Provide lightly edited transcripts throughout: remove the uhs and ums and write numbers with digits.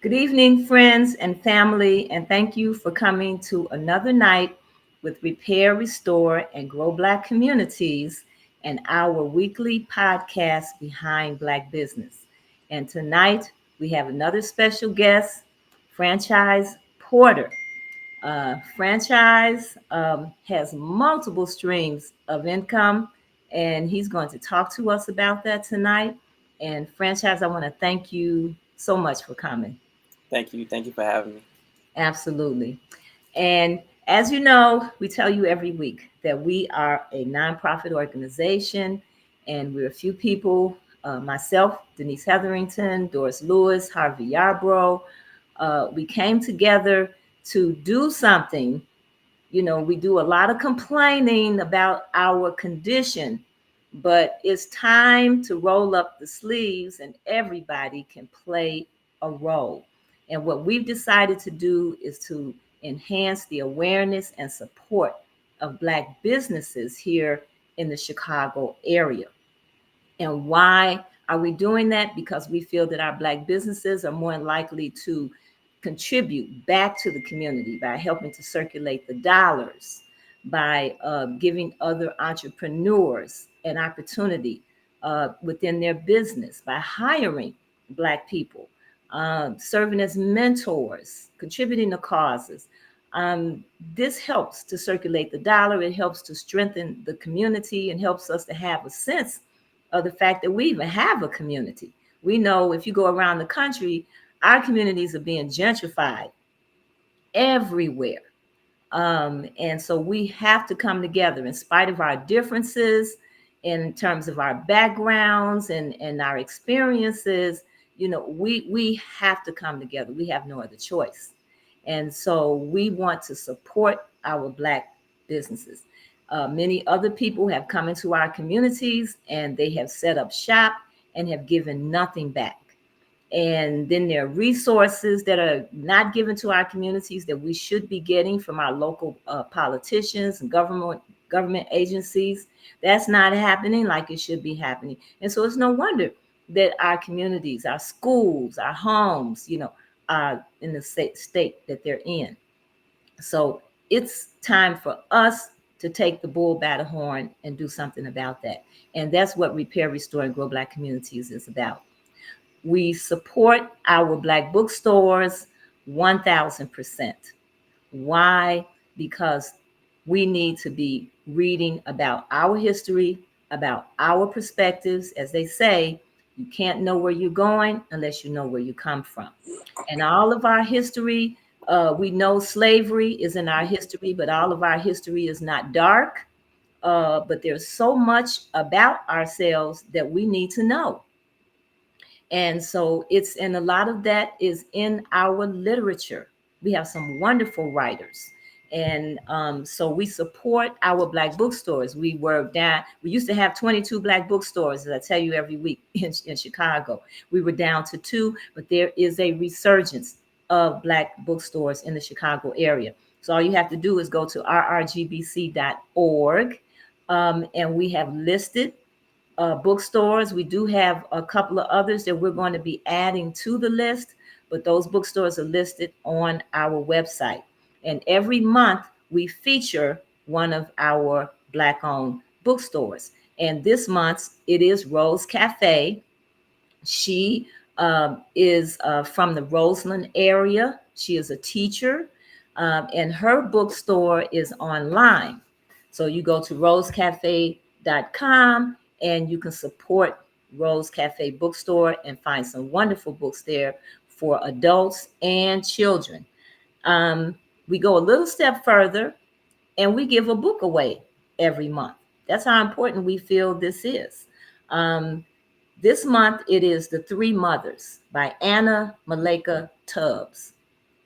Good evening, friends and family, and thank you for coming to another night with Repair, Restore, and Grow Black Communities and our weekly podcast, Behind Black Business. And tonight we have another special guest, Franchise Porter. Franchise has multiple streams of income, and he's going to talk to us about that tonight. And Franchise, I want to thank you so much for coming. Thank you. Thank you for having me. Absolutely. And as you know, we tell you every week that we are a nonprofit organization, and we're a few people, myself, Denise Hetherington, Doris Lewis, Harvey Yarbrough. We came together to do something. You know, we do a lot of complaining about our condition, but it's time to roll up the sleeves and everybody can play a role. And what we've decided to do is to enhance the awareness and support of Black businesses here in the Chicago area. And why are we doing that? Because we feel that our Black businesses are more likely to contribute back to the community by helping to circulate the dollars, by giving other entrepreneurs an opportunity within their business, by hiring Black people, serving as mentors, contributing to causes. This helps to circulate the dollar. It helps to strengthen the community and helps us to have a sense of the fact that we even have a community. We know if you go around the country, our communities are being gentrified everywhere. And so we have to come together in spite of our differences in terms of our backgrounds and our experiences. You know, we have to come together. We have no other choice. And so we want to support our Black businesses. Many other people have come into our communities and they have set up shop and have given nothing back. And then there are resources that are not given to our communities that we should be getting from our local politicians and government agencies. That's not happening like it should be happening. And so it's no wonder that our communities, our schools, our homes, you know, are in the state that they're in. So it's time for us to take the bull by the horn and do something about that. And that's what Repair, Restore, and Grow Black Communities is about. We support our Black bookstores 1000%. Why? Because we need to be reading about our history, about our perspectives. As they say, you can't know where you're going unless you know where you come from. And all of our history, we know slavery is in our history, but all of our history is not dark. But there's so much about ourselves that we need to know. And so and a lot of that is in our literature. We have some wonderful writers. And so we support our Black bookstores. We used to have 22 Black bookstores, as I tell you every week in Chicago. We were down to 2, but there is a resurgence of Black bookstores in the Chicago area. So all you have to do is go to rrgbc.org, and we have listed bookstores. We do have a couple of others that we're going to be adding to the list, but those bookstores are listed on our website. And every month we feature one of our Black-owned bookstores. And this month it is Rose Cafe. She is from the Roseland area. She is a teacher, and her bookstore is online. So you go to rosecafe.com and you can support Rose Cafe Bookstore and find some wonderful books there for adults and children. We go a little step further and we give a book away every month. That's how important we feel this is. This month it is The Three Mothers by Anna Maleka Tubbs.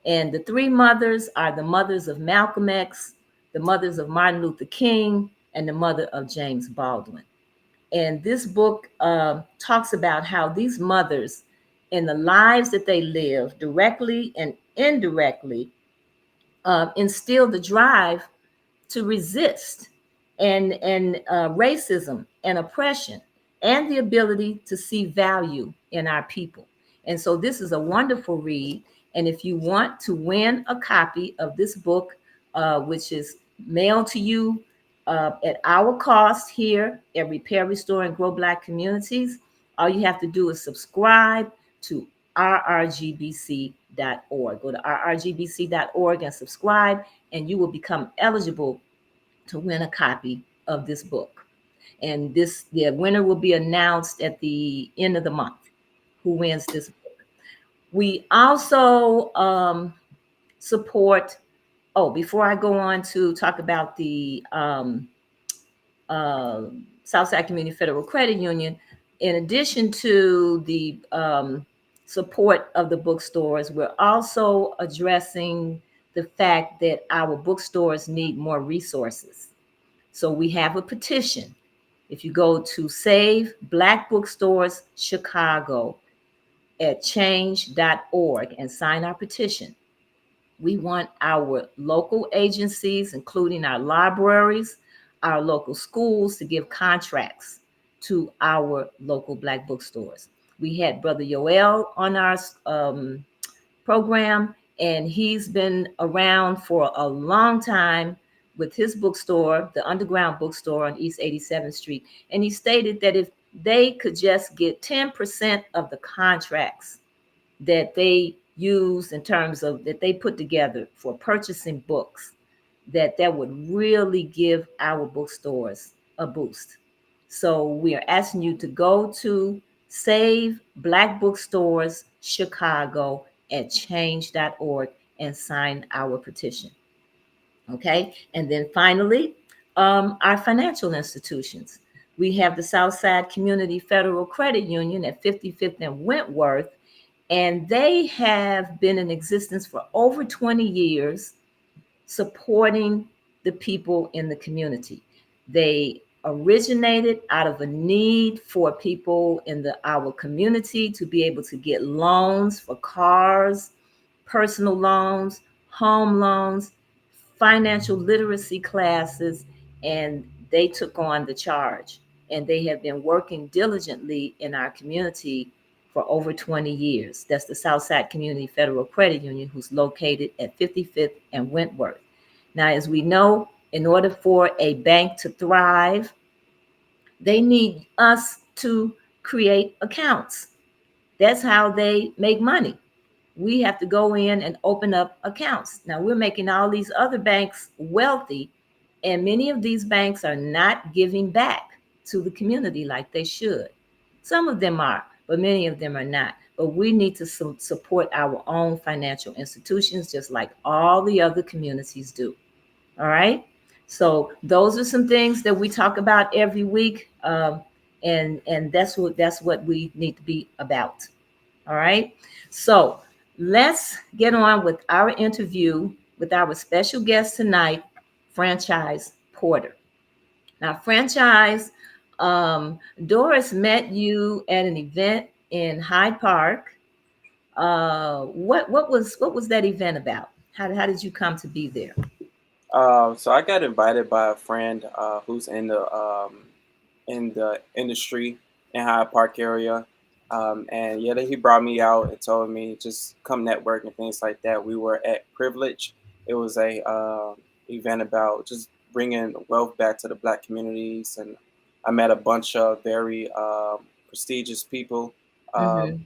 And the three mothers are the mothers of Malcolm X, the mothers of Martin Luther King, and the mother of James Baldwin. And this book talks about how these mothers, in the lives that they live, directly and indirectly, instill the drive to resist and racism and oppression, and the ability to see value in our people. And so this is a wonderful read. And if you want to win a copy of this book, which is mailed to you at our cost here at Repair, Restore, and Grow Black Communities, all you have to do is subscribe to rrgbc.org. Go to rrgbc.org and subscribe, and you will become eligible to win a copy of this book. And the winner will be announced at the end of the month, who wins this book. We also support, before I go on to talk about the Southside Community Federal Credit Union, in addition to the support of the bookstores, we're also addressing the fact that our bookstores need more resources. So we have a petition. If you go to Save Black Bookstores Chicago at change.org and sign our petition, we want our local agencies, including our libraries, our local schools, to give contracts to our local Black bookstores. We had Brother Yoel on our program, and he's been around for a long time with his bookstore, the Underground Bookstore on East 87th Street. And he stated that if they could just get 10% of the contracts that they use in terms of that they put together for purchasing books, that would really give our bookstores a boost. So we are asking you to go to Save Black Bookstores Chicago at change.org and sign our petition. Okay. And then finally, our financial institutions. We have the Southside Community Federal Credit Union at 55th and Wentworth, and they have been in existence for over 20 years, supporting the people in the community. They originated out of a need for people in our community to be able to get loans for cars, personal loans, home loans, financial literacy classes, and they took on the charge. And they have been working diligently in our community for over 20 years. That's the Southside Community Federal Credit Union, who's located at 55th and Wentworth. Now, as we know, in order for a bank to thrive, they need us to create accounts. That's how they make money. We have to go in and open up accounts. Now, we're making all these other banks wealthy, and many of these banks are not giving back to the community like they should. Some of them are, but many of them are not. But we need to support our own financial institutions just like all the other communities do. All right. So those are some things that we talk about every week, and that's what we need to be about. All right. So let's get on with our interview with our special guest tonight, Franchise Porter. Now, Franchise, Doris met you at an event in Hyde Park. What was that event about? How did you come to be there? So I got invited by a friend who's in the industry in Hyde Park area, and yeah, he brought me out and told me just come network and things like that. We were at Privilege. It was a event about just bringing wealth back to the Black communities, and I met a bunch of very prestigious people,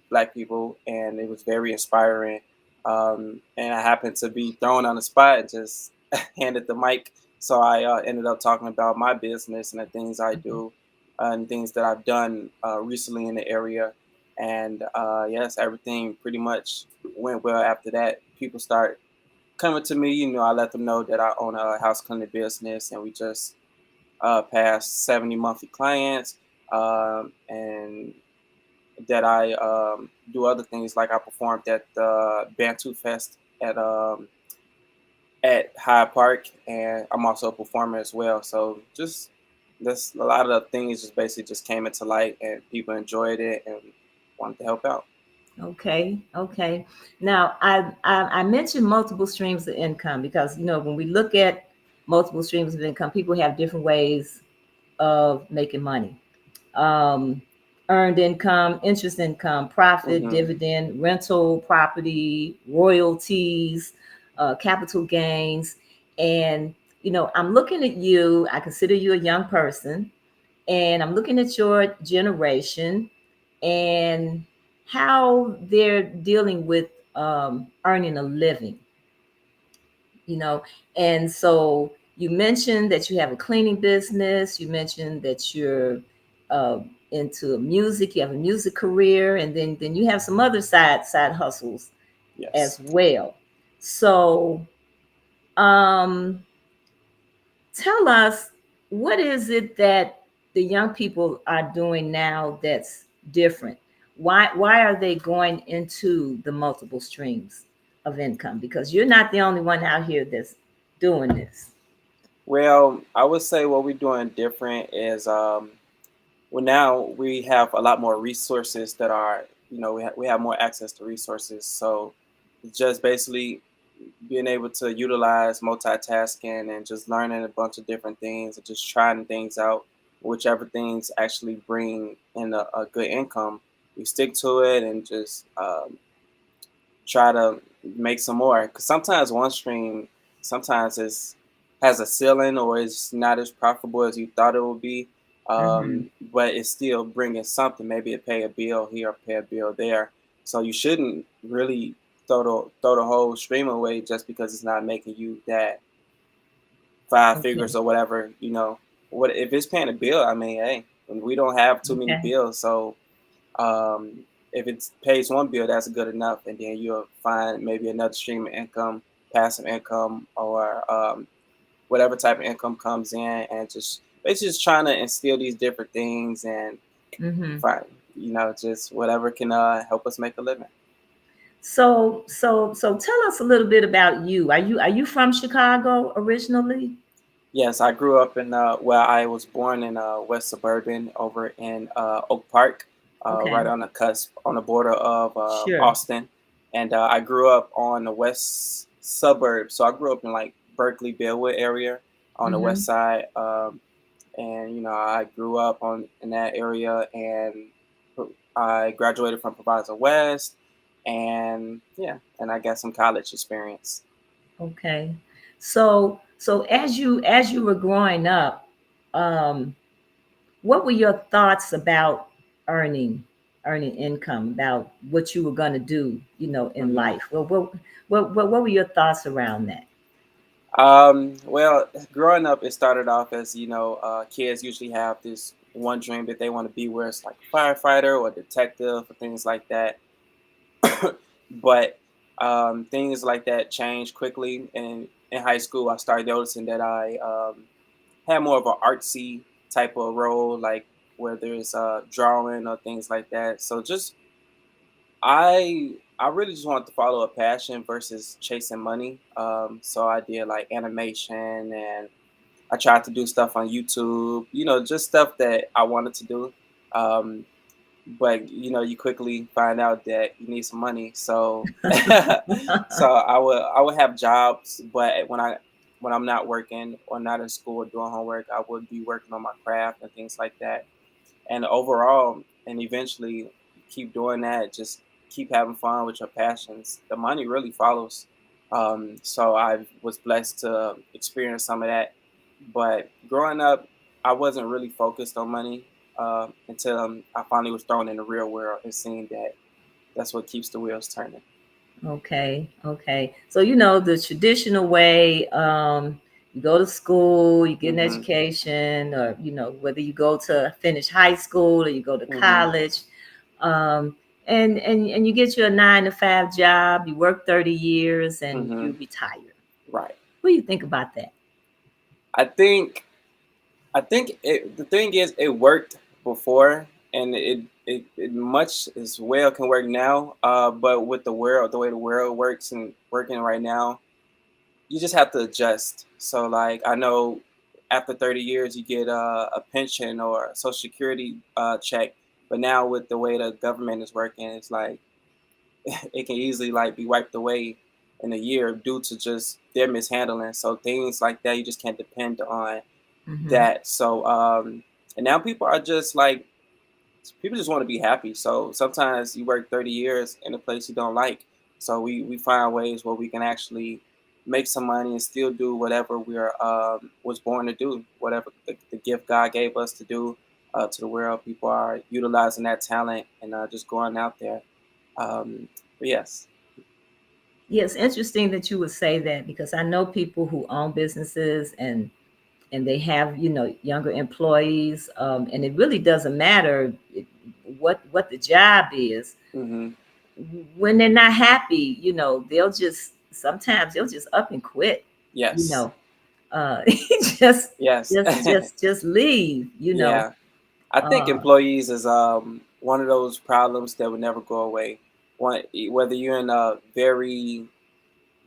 Black people, and it was very inspiring. And I happened to be thrown on the spot and just handed the mic. So I ended up talking about my business and the things I do and things that I've done recently in the area. And yes, everything pretty much went well after that. People start coming to me. I let them know that I own a house cleaning business, and we just passed 70 monthly clients. And that I do other things. Like I performed at the Bantu Fest at Hyde Park, and I'm also a performer as well. So just this a lot of the things just basically just came into light, and people enjoyed it and wanted to help out. Okay, okay. Now, I mentioned multiple streams of income because when we look at multiple streams of income, people have different ways of making money. Um, Earned income, interest income, profit, Hmm. dividend, rental property, royalties, capital gains, and I'm looking at you. I consider you a young person, and I'm looking at your generation and how they're dealing with earning a living, you know. And so you mentioned that you have a cleaning business. You mentioned that you're uh, into music. You have a music career, and then you have some other side hustles Yes. as well. So um, tell us, what is it that the young people are doing now that's different? Why are they going into the multiple streams of income? Because you're not the only one out here that's doing this. Well, I would say what we're doing different is well, now we have a lot more resources that are, we have more access to resources. So just basically being able to utilize multitasking and just learning a bunch of different things and just trying things out, whichever things actually bring in a good income, we stick to it and just try to make some more. Because sometimes one stream, sometimes it's has a ceiling or it's not as profitable as you thought it would be. Hmm. But it's still bringing something. Maybe it pay a bill here, or pay a bill there. So you shouldn't really throw the whole stream away just because it's not making you that five Okay. figures or whatever. What if it's paying a bill? I mean, hey, we don't have too many Okay. bills, so if it pays one bill, that's good enough, and then you'll find maybe another stream of income, passive income, or whatever type of income comes in, and just it's just trying to instill these different things and Hmm. find, just whatever can help us make a living. So tell us a little bit about you. Are you from Chicago originally? Yes, I grew up in well, I was born in West Suburban over in Oak Park, right Okay. on the cusp, on the border of Sure. Austin, and I grew up on the west suburb. So I grew up in like Berkeley, Bellwood area on the west Hmm. side, and I grew up in that area, and I graduated from Proviso West, and yeah, and I got some college experience. Okay. So as you were growing up, um, what were your thoughts about earning earning income, about what you were going to do, in Hmm. life? Well, what were your thoughts around that? Well, growing up, it started off as kids usually have this one dream that they want to be, where it's like a firefighter or detective or things like that. But things like that change quickly, and in high school, I started noticing that I had more of an artsy type of role, like where there's drawing or things like that. So just I really just wanted to follow a passion versus chasing money. So I did like animation, and I tried to do stuff on YouTube, just stuff that I wanted to do. Um, but you quickly find out that you need some money. So so I would have jobs, but when I'm not working or not in school or doing homework, I would be working on my craft and things like that. And overall, and eventually keep doing that, just keep having fun with your passions. The money really follows. So I was blessed to experience some of that. But growing up, I wasn't really focused on money until I finally was thrown in the real world and seeing that that's what keeps the wheels turning. Okay, okay. So the traditional way, you go to school, you get an Hmm. education, or whether you go to finish high school or you go to Hmm. college, and you get you a 9 to 5 job, you work 30 years, and Hmm. you retire. Right. What do you think about that? I think the thing is it worked before. and it much as well can work now. But with the way the world works and working right now, you just have to adjust. So like I know after 30 years you get a pension or a social security check, but now with the way the government is working, it's like it can easily like be wiped away in a year due to just their mishandling. So things like that you just can't depend on Mm-hmm. that. So and now people just want to be happy. So sometimes you work 30 years in a place you don't like. So we find ways where we can actually make some money and still do whatever we're was born to do, whatever the gift God gave us to do to the world. People are utilizing that talent and just going out there. But yes. Yeah, it's interesting that you would say that because I know people who own businesses and they have younger employees, and it really doesn't matter what the job is. Hmm. When they're not happy, they'll just sometimes they'll just up and quit. You Yes. know, just Yes. just leave. Yeah. I think Uh, employees is one of those problems that would never go away. Whether you're in a very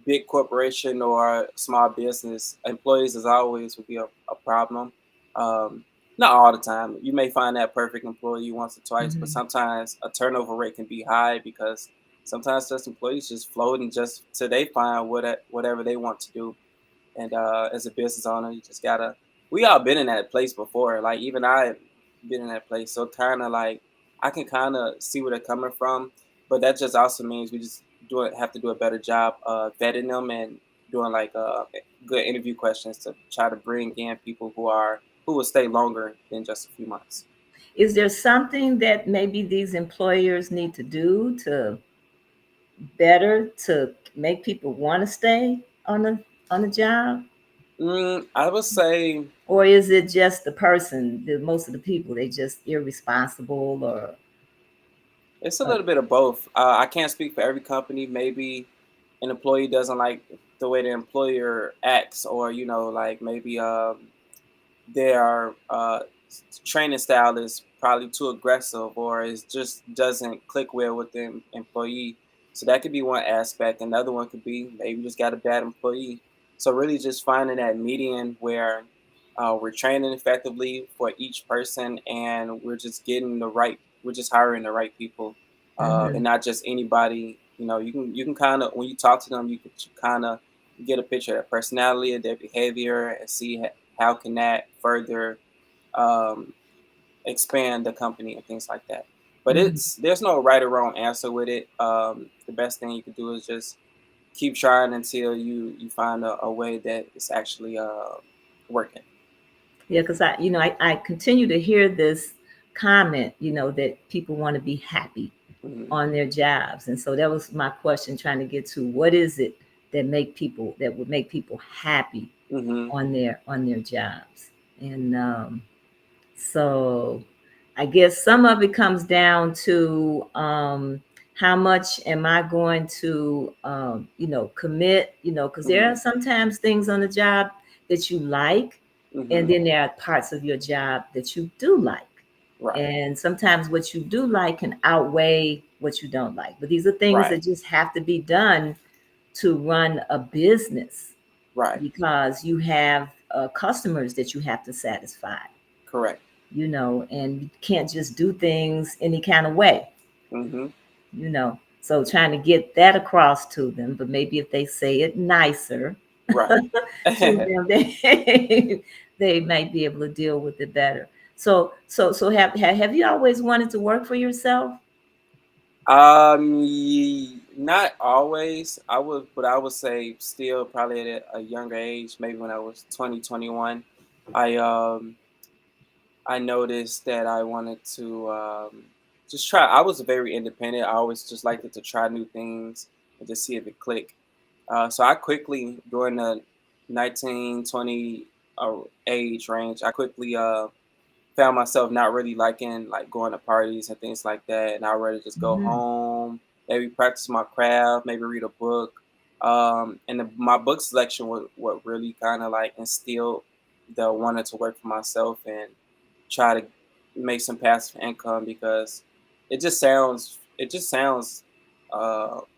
big corporation or small business, employees as always will be a problem. Um, Not all the time. You may find that perfect employee once or twice, but mhm. sometimes a turnover rate can be high because sometimes just employees just float and just till they find whatever they want to do. And as a business owner, you just gotta. We all been in that place before. Like even I been in that place, so kind of like I can kind of see where they're coming from. But that just also means we just have to do a better job vetting them and doing like good interview questions to try to bring in people who will stay longer than just a few months. Is there something that maybe these employers need to do to better to make people want to stay on the job? I would say Or is it just the person, most of the people, they just irresponsible or it's a uh, little bit of both. I can't speak for every company. Maybe an employee doesn't like the way the employer acts, or like maybe their training style is probably too aggressive, or it just doesn't click well with the employee. So that could be one aspect. Another one could be maybe you just got a bad employee. So really, just finding that median where we're training effectively for each person, and we're just getting the right. We're just hiring the right people, and mhm, not just anybody. You can kind of when you talk to them, you can kind of get a picture of their personality and their behavior, and see how can that further um, expand the company and things like that. But mhm. there's no right or wrong answer with it. The best thing you can do is just keep trying until you find a way that it's actually working. Yeah, because I continue to hear this comment, that people want to be happy Hmm. on their jobs. And so that was my question, trying to get to what is it that would make people happy Hmm. on their jobs. And so I guess some of it comes down to how much am I going to, commit, because there Hmm. are sometimes things on the job that you like, and Hmm. then there are parts of your job that you do like. Right. And sometimes what you do like can outweigh what you don't like. But these are things Right. that just have to be done to run a business Right. because you have customers that you have to satisfy, Correct. and you can't just do things any kind of way, Hmm. So trying to get that across to them, but maybe if they say it nicer Right. to them, they might be able to deal with it better. So have you always wanted to work for yourself? Not always. But I would say still probably at a younger age, maybe when I was 20, 21, I I noticed that I wanted to just try. I was very independent. I always just liked it to try new things and just see if it clicked. So I quickly, during the 19, 20 age range, I quickly found myself not really liking like going to parties and things like that, and I'd rather just go Mhm. home, maybe practice my craft, maybe read a book. And my book selection was what really kind of like instilled the wanting to work for myself and try to make some passive income because it just sounds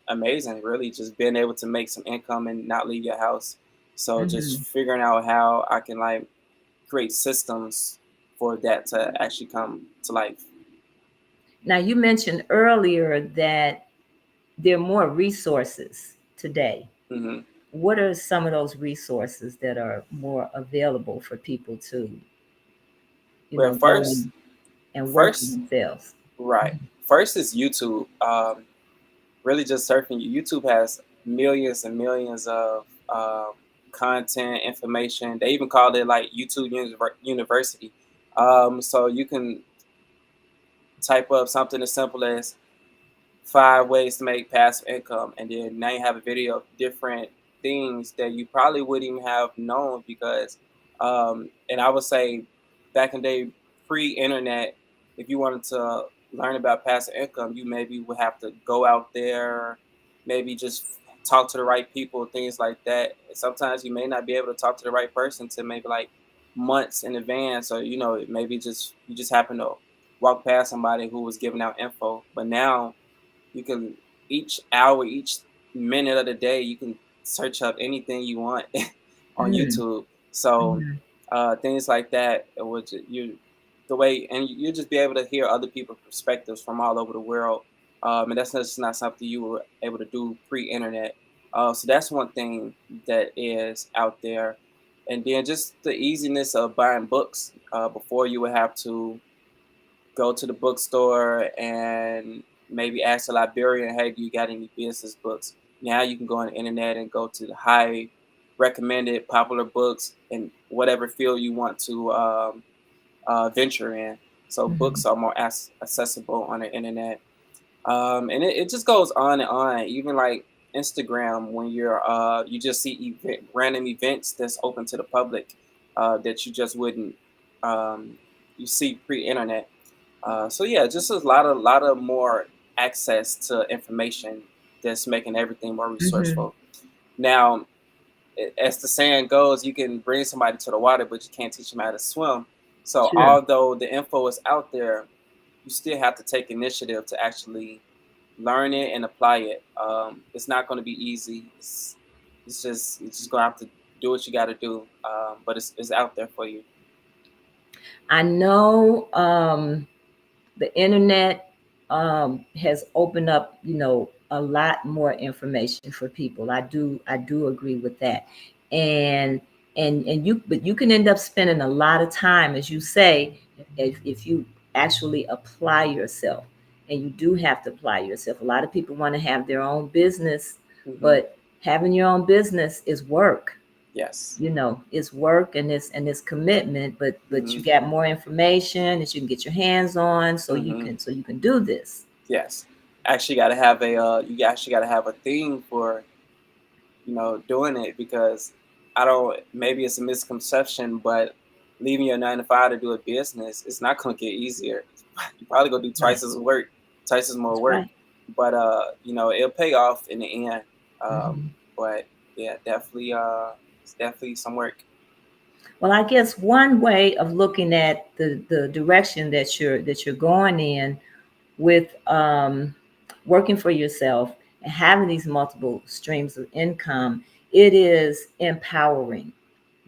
amazing, really, just being able to make some income and not leave your house. So just Hmm. figuring out how I can like create systems for that to actually come to life. Now, you mentioned earlier that there are more resources today. Hmm. What are some of those resources that are more available for people to, Well, go first, and work for first, themselves? right. First is YouTube. Really, just surfing. YouTube has millions and millions of content, information. They even call it like YouTube University. So you can type up something as simple as 5 ways to make passive income, and then now you have a video of different things that you probably wouldn't even have known because, and I would say, back in the day, pre-internet, if you wanted to learn about passive income, you maybe would have to go out there, maybe just talk to the right people, things like that. And sometimes you may not be able to talk to the right person to maybe like months in advance, or maybe just you just happen to walk past somebody who was giving out info. But now you can each hour, each minute of the day, you can search up anything you want on Mm-hmm. YouTube. So Mm-hmm. things like that, which you the way, and you just be able to hear other people's perspectives from all over the world. And that's just not something you were able to do pre-internet. So that's one thing that is out there. And then just the easiness of buying books. Before you would have to go to the bookstore and maybe ask the librarian, hey, do you got any business books? Now you can go on the internet and go to the high recommended popular books in whatever field you want to venture in. So Mm-hmm. books are more accessible on the internet. And it just goes on and on. Even like Instagram, when you just see random events that's open to the public that you just wouldn't you see pre-internet. So yeah, just a lot of more access to information that's making everything more Mm-hmm. resourceful. Now, as the saying goes, you can bring somebody to the water, but you can't teach them how to swim. So Sure. although the info is out there, you still have to take initiative to actually learn it and apply it. It's not going to be easy. It's just gonna have to do what you got to do. But it's out there for you. I know the internet has opened up, a lot more information for people. I do agree with that. And but you can end up spending a lot of time, as you say, if you actually apply yourself. And you do have to apply yourself. A lot of people want to have their own business, Hmm. but having your own business is work. Yes. It's work and it's commitment, but Hmm. you got more information that you can get your hands on, so you Hmm. can so you can do this. Yes. Actually, got to have a you actually got to have a theme for doing it because I don't. Maybe it's a misconception, but leaving your 9 to 5 to do a business, it's not gonna get easier. You probably gonna do Right. twice as work, twice as more That's work, right. but it'll pay off in the end. Hmm. But yeah, definitely, it's definitely some work. Well, I guess one way of looking at the direction that you're going in with working for yourself and having these multiple streams of income, it is empowering.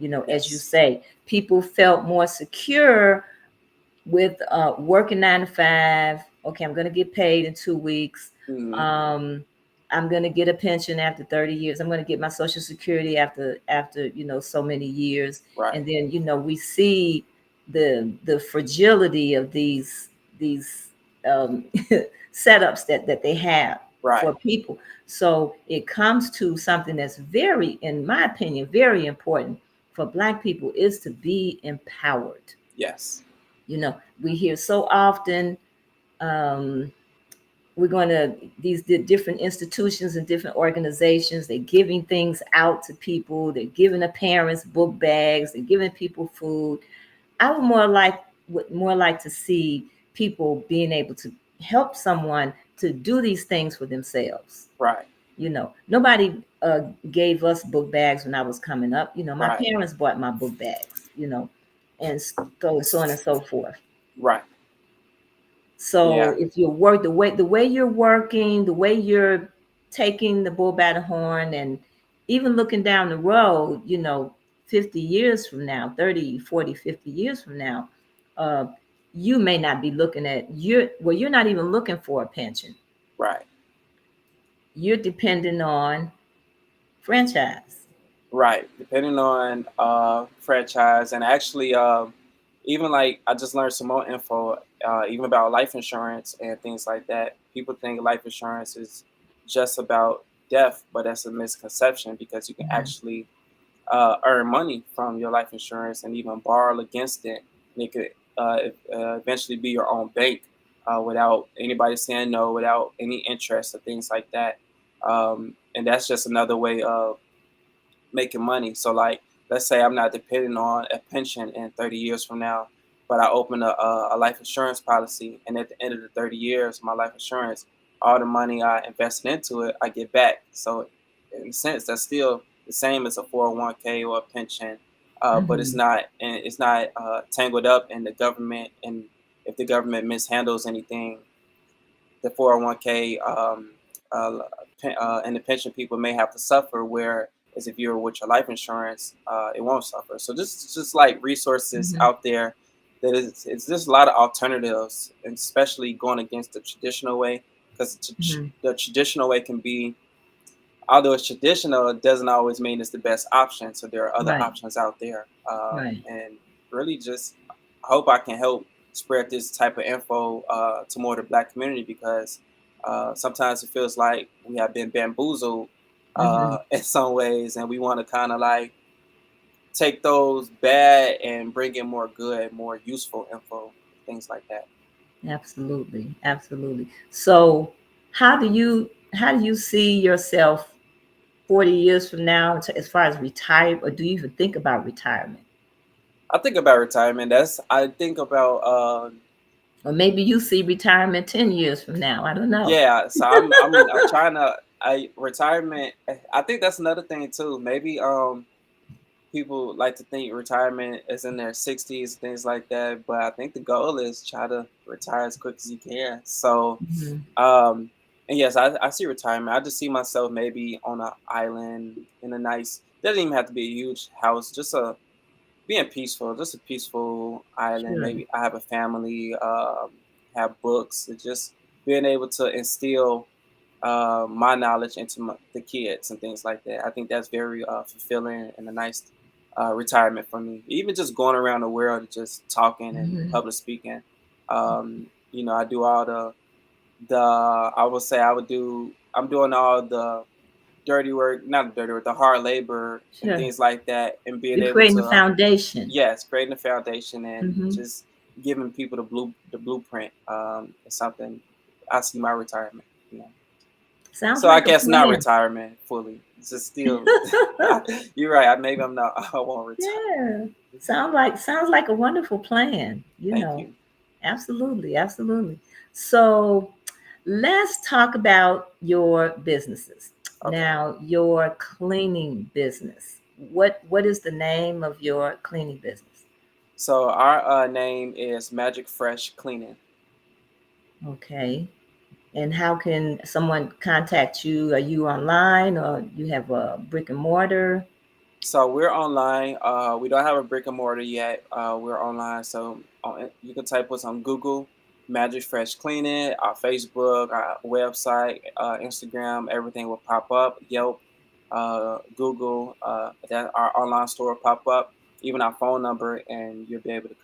As you Yes. say, people felt more secure with working 9 to 5. Okay, I'm going to get paid in 2 weeks. Hmm. Um, I'm going to get a pension after 30 years. I'm going to get my Social Security after so many years. Right. And then we see the fragility of these setups that they have Right. for people. So it comes to something that's very, in my opinion, very important for Black people, is to be empowered. Yes. We hear so often, um, we're going to these different institutions and different organizations, they're giving things out to people, they're giving the parents book bags, they're giving people food. I would more like to see people being able to help someone to do these things for themselves. Right. Nobody gave us book bags when I was coming up. My Right. parents bought my book bags, and so on and so forth. Right. So Yeah. if you work the way you're working, the way you're taking the bull by the horn, and even looking down the road, 50 years from now, 30, 40, 50 years from now, uh, you may not be looking at you're not even looking for a pension. Right. You're depending on franchise. Right. Depending on franchise, and actually, even like I just learned some more info, even about life insurance and things like that. People think life insurance is just about death, but that's a misconception because you can Mhm. actually earn money from your life insurance and even borrow against it. And it could eventually be your own bank without anybody saying no, without any interest or things like that. And that's just another way of making money. So like, let's say I'm not depending on a pension in 30 years from now, but I open a life insurance policy, and at the end of the 30 years, my life insurance, all the money I invested into it, I get back. So in a sense, that's still the same as a 401k or a pension, but it's Mhm. not and it's not tangled up in the government. And if the government mishandles anything, the 401k uh, and the pension people may have to suffer. Where as if you're with your life insurance, it won't suffer. So just like resources Mhm. out there, that is it's just a lot of alternatives, and especially going against the traditional way, because Mhm. the traditional way can be, although it's traditional, it doesn't always mean it's the best option. So there are other Right. options out there, Right. and really just hope I can help spread this type of info to more of the Black community, because sometimes it feels like we have been bamboozled Mhm. in some ways, and we want to kind of like take those bad and bring in more good, more useful info, things like that. Absolutely. Absolutely. So, how do you see yourself 40 years from now, as far as retire, or do you even think about retirement? I think about retirement. I think about Or maybe you see retirement 10 years from now. I don't know. yeah, so I'm trying to I retirement. I think that's another thing too. Maybe people like to think retirement is in their 60s, things like that. But I think the goal is try to retire as quick as you can. So Mhm. um and yes, I see retirement. I just see myself maybe on an island in a nice, doesn't even have to be a huge house, just a being peaceful, just a peaceful island. Sure. Maybe I have a family, have books, and just being able to instill my knowledge into the kids and things like that. I think that's very fulfilling and a nice retirement for me. Even just going around the world and just talking and Mhm. public speaking. I do all the I would say I would do I'm doing all the dirty work, not dirty work, the hard labor and Sure. things like that, and being You're able creating a to, foundation. yes, creating a foundation and Mhm. just giving people the blueprint is something I see my retirement. You know, Sounds so I like a guess not plan. retirement fully. It's just still. You're right. Maybe I'm not. I won't retire. Yeah. Sounds like a wonderful plan. Thank you. Absolutely, absolutely. So let's talk about your businesses. Okay. Now, your cleaning business. What is the name of your cleaning business? So our name is Magic Fresh Cleaning. Okay. And how can someone contact you? Are you online or you have a brick and mortar? So we're online. We don't have a brick and mortar yet. We're online, so you can type us on Google, Magic Fresh Cleaning, our Facebook, our website, Instagram. Everything will pop up. Yelp, Google, that our online store will pop up. Even our phone number, and you'll be able to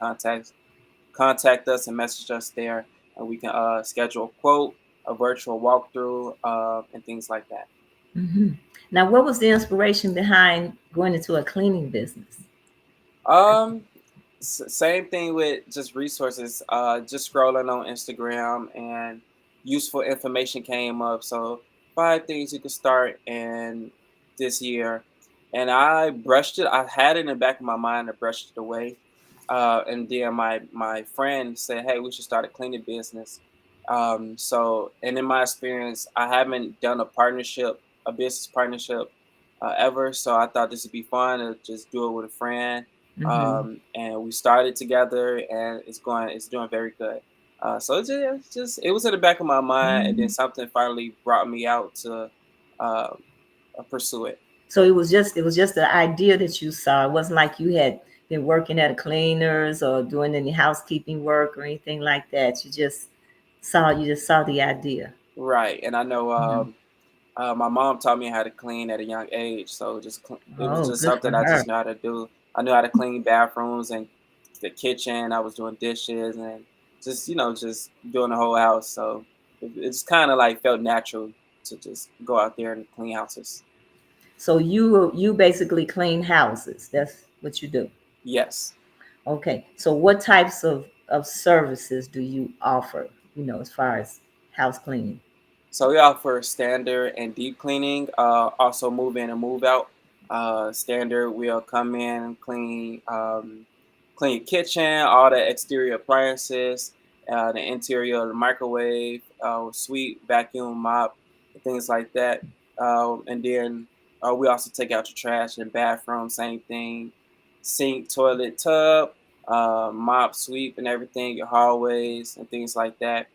contact us and message us there, and we can schedule a quote, a virtual walkthrough, and things like that. Hmm. Now, what was the inspiration behind going into a cleaning business? Um, Same thing with just resources. Just scrolling on Instagram and useful information came up. So 5 things you could start in this year, and I brushed it. I had it in the back of my mind. I brushed it away, and then my friend said, "Hey, we should start a cleaning business." So, and in my experience, I haven't done a business partnership, ever. So I thought this would be fun to just do it with a friend, Hmm. and we started together, and it's doing very good. So it just it was in the back of my mind, and then Mhm. something finally brought me out to uh, pursue it. So it was just the idea that you saw. It wasn't like you had been working at a cleaners or doing any housekeeping work or anything like that. You just saw the idea. Right, and I know Mhm. my mom taught me how to clean at a young age, so it was Oh, just good for something I her. just know how to do. I knew how to clean bathrooms and the kitchen. I was doing dishes and just doing the whole house. So it's kind of like felt natural to just go out there and clean houses. So you basically clean houses. That's what you do. Yes. Okay. So what types of services do you offer, as far as house cleaning? So we offer standard and deep cleaning. Also move in and move out. Standard, we'll come in, clean your kitchen, all the exterior appliances, the interior of the microwave, sweep, vacuum, mop, things like that. And then we also take out your trash in bathroom, same thing. Sink, toilet, tub, mop, sweep, and everything. Your hallways and things like that,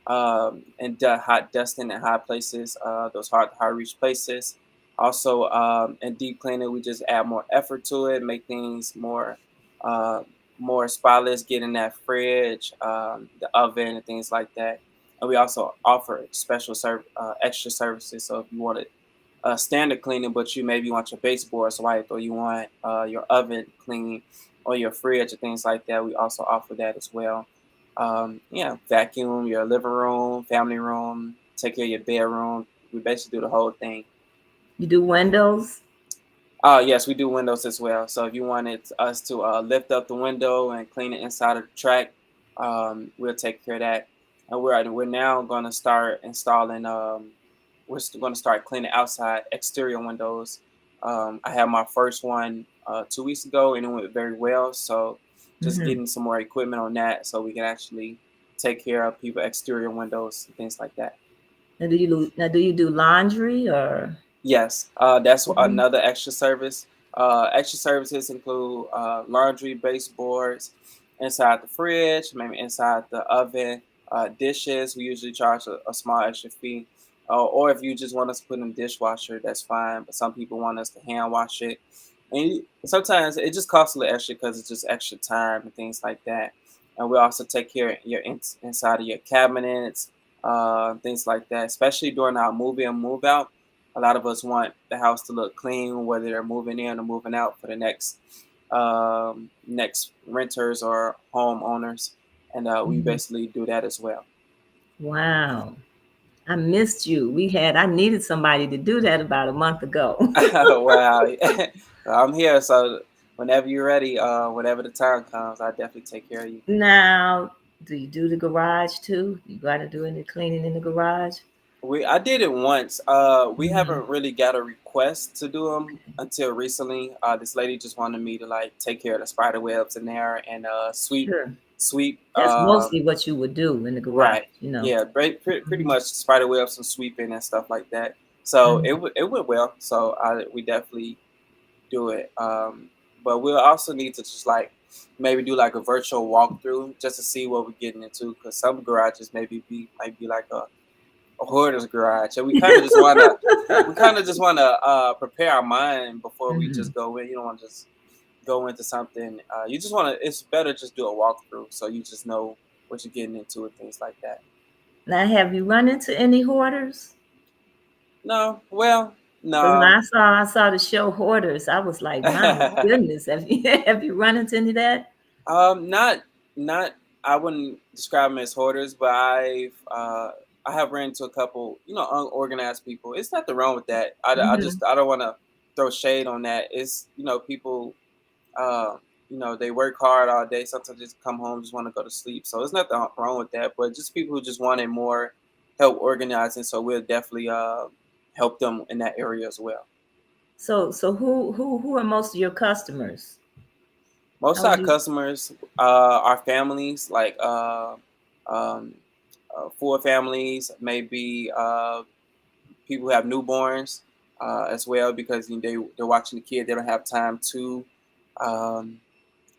and hot dusting in high places, those hard to hard reach places. Also, in deep cleaning, we just add more effort to it, make things uh, more spotless, get in that fridge, the oven, and things like that. And we also offer extra services. So if you want it standard cleaning, but you maybe want your baseboards wiped, or you want your oven clean, or your fridge, or things like that, we also offer that as well. Yeah, vacuum your living room, family room, take care of your bedroom. We basically do the whole thing. You do windows? Yes, we do windows as well. So if you wanted us to lift up the window and clean the inside of the track, we'll take care of that. And we're now going to start installing. Going to start cleaning outside exterior windows. I had my first one 2 weeks ago, and it went very well. So just Hmm. getting some more equipment on that, so we can actually take care of people exterior windows and things like that. Now do you do laundry or? Yes, that's Mhm. another extra service. Extra services include laundry, baseboards, inside the fridge, maybe inside the oven, dishes. We usually charge a small extra fee. Or if you just want us to put in the dishwasher, that's fine. But some people want us to hand wash it. And sometimes it just costs a little extra because it's just extra time and things like that. And we also take care of your inside of your cabinets, things like that, especially during our move in, move out. A lot of us want the house to look clean, whether they're moving in or moving out for the next renters or homeowners, and we Mhm. basically do that as well. Wow. I missed you. I needed somebody to do that about a month ago. Wow, I'm here, so whenever you're ready, whenever the time comes, I definitely take care of you. Now, do you do the garage too? You got to do any cleaning in the garage? I did it once. We Hmm. haven't really got a request to do them until recently. This lady just wanted me to like take care of the spider webs in there and Sure. sweep. That's mostly what you would do in the garage, Right. you know. Yeah. Pretty Mhm. much spider webs and sweeping and stuff like that. So Mhm. it went well. So we definitely do it. But we'll also need to just like maybe do like a virtual walkthrough just to see what we're getting into, because some garages might be like a hoarder's garage, and we kind of just wanna prepare our mind before we Mhm. just go in. You don't want to just go into something. You just want to. It's better just do a walkthrough so you just know what you're getting into and things like that. Now, have you run into any hoarders? No, well, Because when no. I saw the show Hoarders, I was like, my goodness, have you have you run into any of that? Not not. I wouldn't describe them as hoarders, but I have ran into a couple, unorganized people. It's nothing wrong with that. Hmm. I don't want to throw shade on that. It's people, they work hard all day. Sometimes just come home, just want to go to sleep. So there's nothing wrong with that. But just people who just wanted more help organizing. So we'll definitely help them in that area as well. So who are most of your customers? Most How of would our you? customers are families, like um, full families, maybe people who have newborns as well, because they're watching the kid. Um,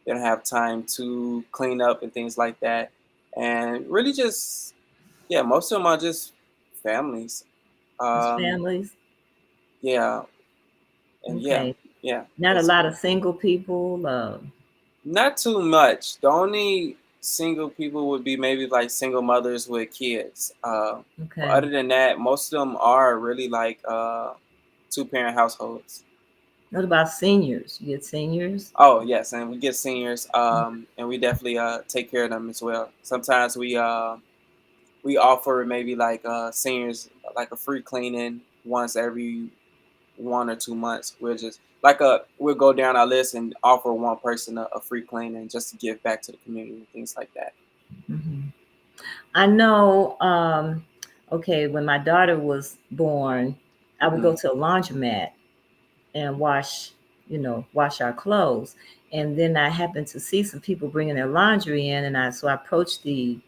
they don't have time to clean up and things like that. and really just, yeah, most of them are just families. It's Um, families. yeah, and yeah, Okay. yeah, Not a lot basically. of single people. Not too much. The only single people would be maybe like single mothers with kids. But Okay. other than that, most of them are really like two-parent households. What about seniors? You get seniors? Oh yes, and we get seniors, and we definitely take care of them as well. Sometimes we offer maybe like seniors like a free cleaning once every 1 or 2 months. We'll go down our list and offer one person a free cleaning just to give back to the community and things like that. Hmm. I know. Okay, when my daughter was born, I would Hmm. go to a laundromat and wash our clothes. And then I happened to see some people bringing their laundry in, and I approached the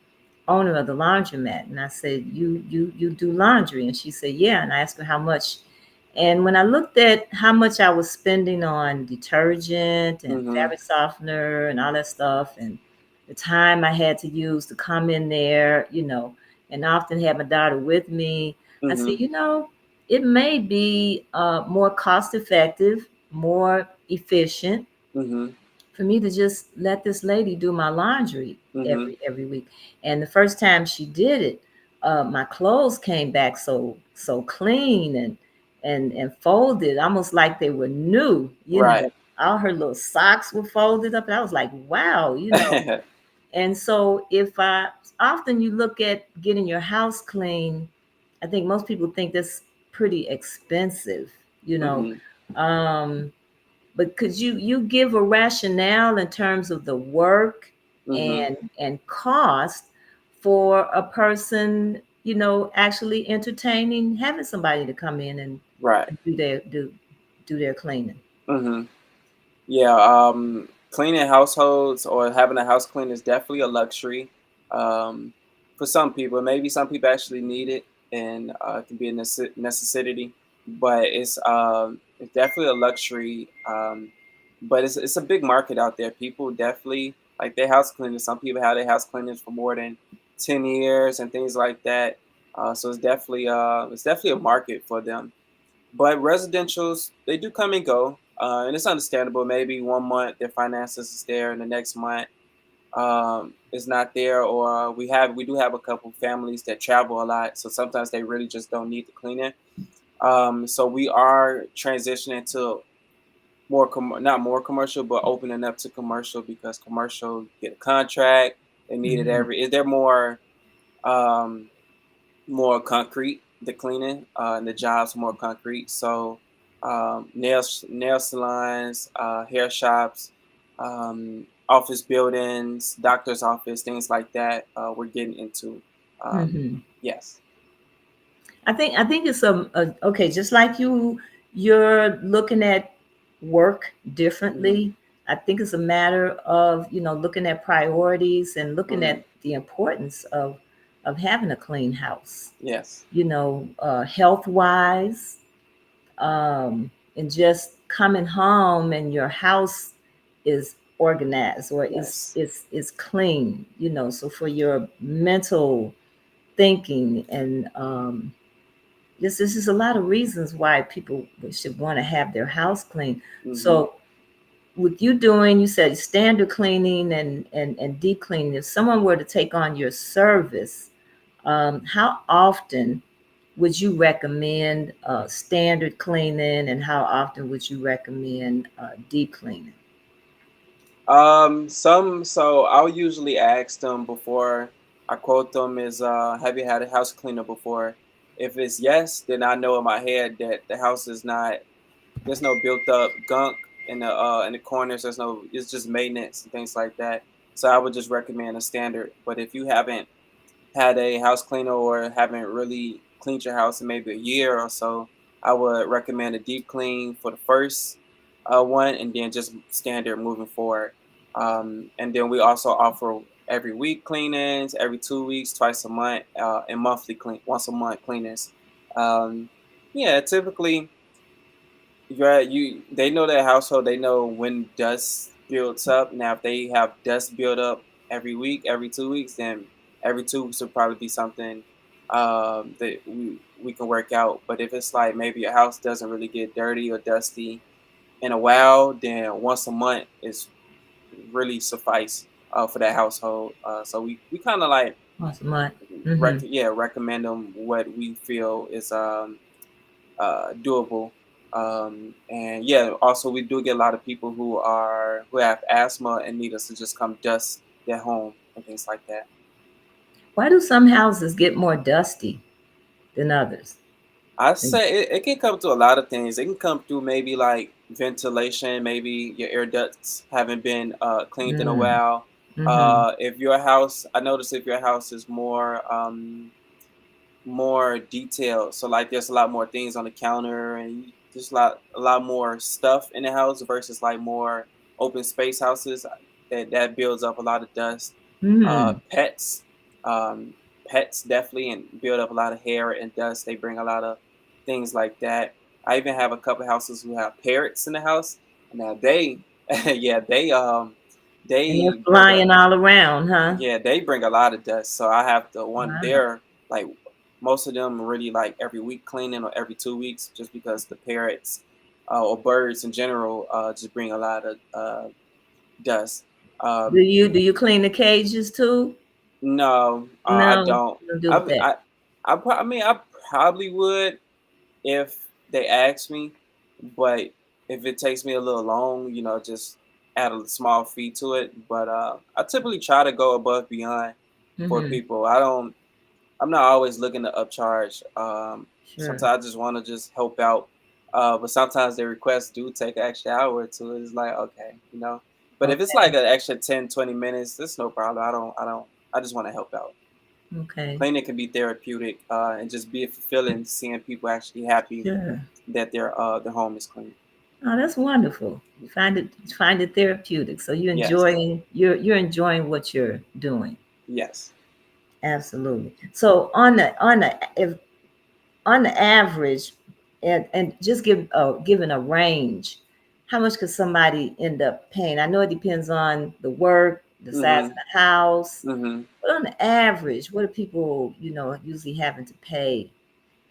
owner of the laundromat and I said, "You do laundry?" And she said, "Yeah." And I asked her how much. And when I looked at how much I was spending on detergent and Hmm. fabric softener and all that stuff, and the time I had to use to come in there, and I often had my daughter with me, I said, Hmm. it may be more cost effective, more efficient Hmm. for me to just let this lady do my laundry Hmm. every week. And the first time she did it, my clothes came back so clean and folded, almost like they were new. Right. All her little socks were folded up, and I was like, wow. And so if I often you look at getting your house clean, I think most people think that's pretty expensive, you know. Hmm. Um, but could you give a rationale in terms of the work Hmm. and cost for a person, actually entertaining having somebody to come in Right. and do their cleaning? Hmm. Yeah, cleaning households or having a house clean is definitely a luxury um, for some people. Maybe some people actually need it, and it can be a necessity. But it's definitely a luxury. But it's a big market out there. People definitely like their house cleaners. Some people have their house cleaners for more than 10 years and things like that. So it's definitely a market for them. But residentials, they do come and go, and it's understandable. Maybe 1 month their finances is there, and the next month is not there. Or we do have a couple families that travel a lot, so sometimes they really just don't need the cleaning. So we are transitioning to not more commercial, but opening up to commercial because commercial get a contract. They need it Mhm. every. Is there um, more concrete, the cleaning, and the jobs more concrete. So nail salons, hair shops, office buildings, doctor's office, things like that. We're getting into. Um, Mhm. yes. I think it's okay. Just like you're looking at work Hmm. differently. I think it's a matter of looking at priorities and looking Hmm. at the importance of having a clean house. Yes. Health wise, and just coming home and your house is organized or Yes. is clean. So for your mental thinking and this is a lot of reasons why people should want to have their house clean. Hmm. So with you doing, you said standard cleaning and deep cleaning, if someone were to take on your service, how often would you recommend standard cleaning and how often would you recommend deep cleaning? So I'll usually ask them before I quote them is have you had a house cleaner before? If it's yes, then I know in my head that the house is not there's no built up gunk in the corners. It's just maintenance and things like that. So I would just recommend a standard. But if you haven't had a house cleaner or haven't really cleaned your house in maybe a year or so, I would recommend a deep clean for the first one, and then just standard moving forward. And then we also offer every week cleanings, every 2 weeks, twice a month, and monthly once a month cleanings. Um, yeah, typically they know their household. They know when dust builds up. Now, if they have dust build up every week, every 2 weeks, then every 2 weeks would probably be something that we can work out. But if it's like maybe your house doesn't really get dirty or dusty in a while, then once a month is really suffice for that household. So we kind of like Once a month. Mm-hmm. recommend them what we feel is doable. And yeah, also we do get a lot of people who have asthma and need us to just come dust their home and things like that. Why do some houses get more dusty than others? I And- say it can come to a lot of things. It can come through maybe like ventilation, maybe your air ducts haven't been cleaned in a Mm, while. mm-hmm. If your house, I notice if your house is more detailed. So like there's a lot more things on the counter and just a lot more stuff in the house versus like more open space houses that builds up a lot of dust. Mm. Pets, um, pets definitely and build up a lot of hair and dust. They bring a lot of things like that. I even have a couple houses who have parrots in the house. Now they, yeah, And they're they bring a flying all around, huh? yeah, they bring a lot of dust. So I have to one Wow. there like most of them really like every week cleaning or every 2 weeks just because the parrots or birds in general just bring a lot of dust. Do Um, you clean the cages too? no, I No, don't. you don't do I that. I I mean I probably would if they ask me, but if it takes me a little long, just add a small fee to it. But I typically try to go above beyond for Mm-hmm. people. I'm not always looking to upcharge. Sure. Sometimes I just want to just help out. But sometimes the requests do take an extra hour or two. It's like, okay. But if it's like Okay. an extra 10, 20 minutes, that's no problem. I just want to help out. Okay. Cleaning can be therapeutic and just be fulfilling seeing people actually happy Sure. that their home is clean. Oh, that's wonderful. Find it therapeutic. So Yes. you're enjoying what you're doing. Yes. Absolutely. So on the average, and just given a range, how much could somebody end up paying? I know it depends on the work, the size of Mm-hmm. the house, Mm-hmm. but on the average, what are people usually having to pay,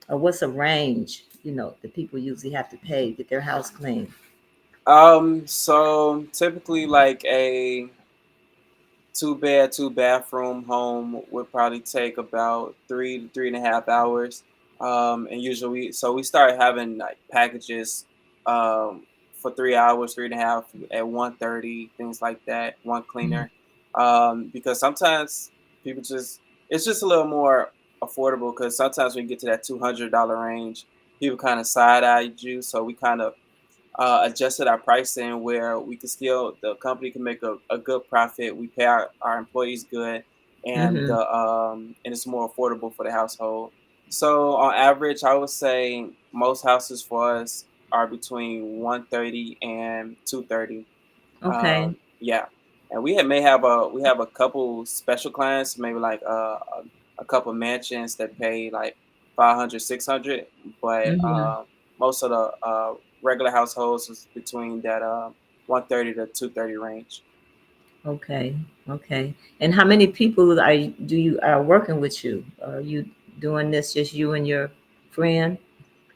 or what's a range that people usually have to pay to get their house clean? So typically like a 2 bed, 2 bathroom home would probably take about 3 to 3.5 hours. And usually, so we start having like packages for 3 hours, 3.5 at 130, things like that, one Mhm. cleaner. Because sometimes people it's just a little more affordable because sometimes when you get to that $200 range, people kind of side eye you. So we kind of adjusted our pricing where we could still the company can make a good profit. We pay our employees good, Mhm. and it's more affordable for the household. So on average, I would say most houses for us are between 130 and 230. Okay. Yeah, and we have a couple special clients, maybe like a couple mansions that pay like 500, 600, but Mhm. most of the regular households is between that 130 to 230 range. Okay. Okay. And how many people are working with you? Are you doing this just you and your friend?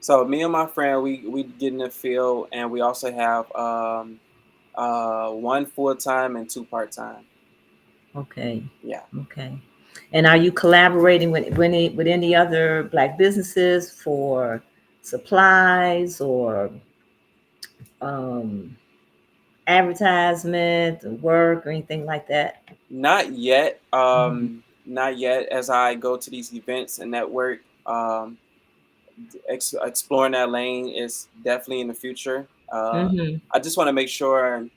So me and my friend, we get in the field, and we also have one full time and two part time. Okay. Yeah. Okay. And are you collaborating with any other black businesses for supplies or um, advertisement, or work, or anything like that? Not yet. Mhm. Not yet. As I go to these events and network, exploring that lane is definitely in the future. Mhm. I just want to make sure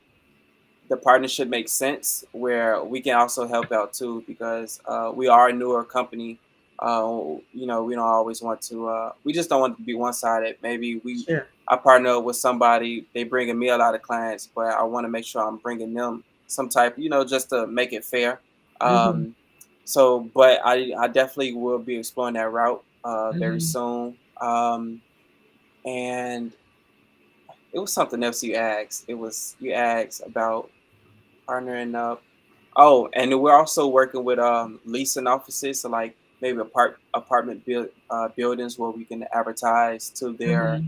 the partnership makes sense, where we can also help out too, because we are a newer company. We don't always want to. We just don't want to be one sided. Maybe Sure. I partner up with somebody, they bringing me a lot of clients, but I want to make sure I'm bringing them some type, just to make it fair. Mhm. Um, but I definitely will be exploring that route very Mhm. soon. And it was something else you asked. It was you asked about partnering up. Oh, and then we're also working with leasing offices, so like maybe apartment buildings where we can advertise to Mm-hmm.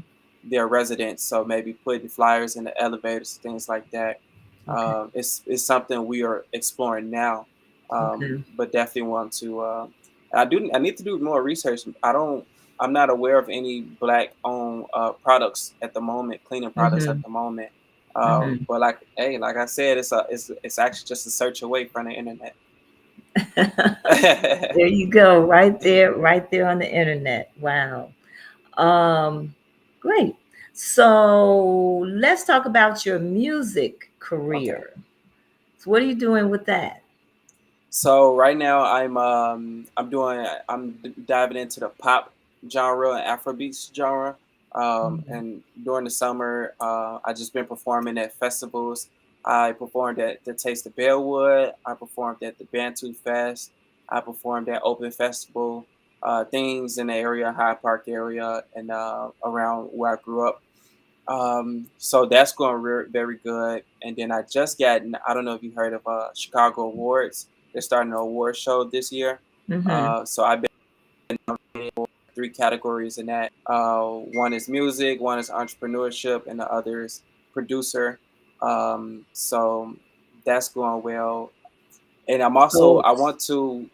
their residents. So maybe putting flyers in the elevators, things like that. Okay. It's something we are exploring now, Okay. but definitely want to. I need to do more research. I'm not aware of any black owned products at the moment, cleaning products at Mm-hmm. the moment. Mm-hmm. But like, hey, like I said, it's actually just a search away from the internet. There you go, right there on the internet. Wow. Um, Great. So let's talk about your music Okay. career. So what are you doing with that? So right now diving into the pop genre and Afrobeats genre. Mhm. And during the summer, I just been performing at festivals. I performed at the Taste of Bellwood. I performed at the Bantu Fest. I performed at Open Festival. Things in the area, Hyde Park area, and around where I grew up. So that's going very good. And then I don't know if you heard of Chicago Awards. They're starting an award show this year. Mhm. So I've been in three categories in that. One is music, one is entrepreneurship, and the other is producer. So that's going well. And So I want to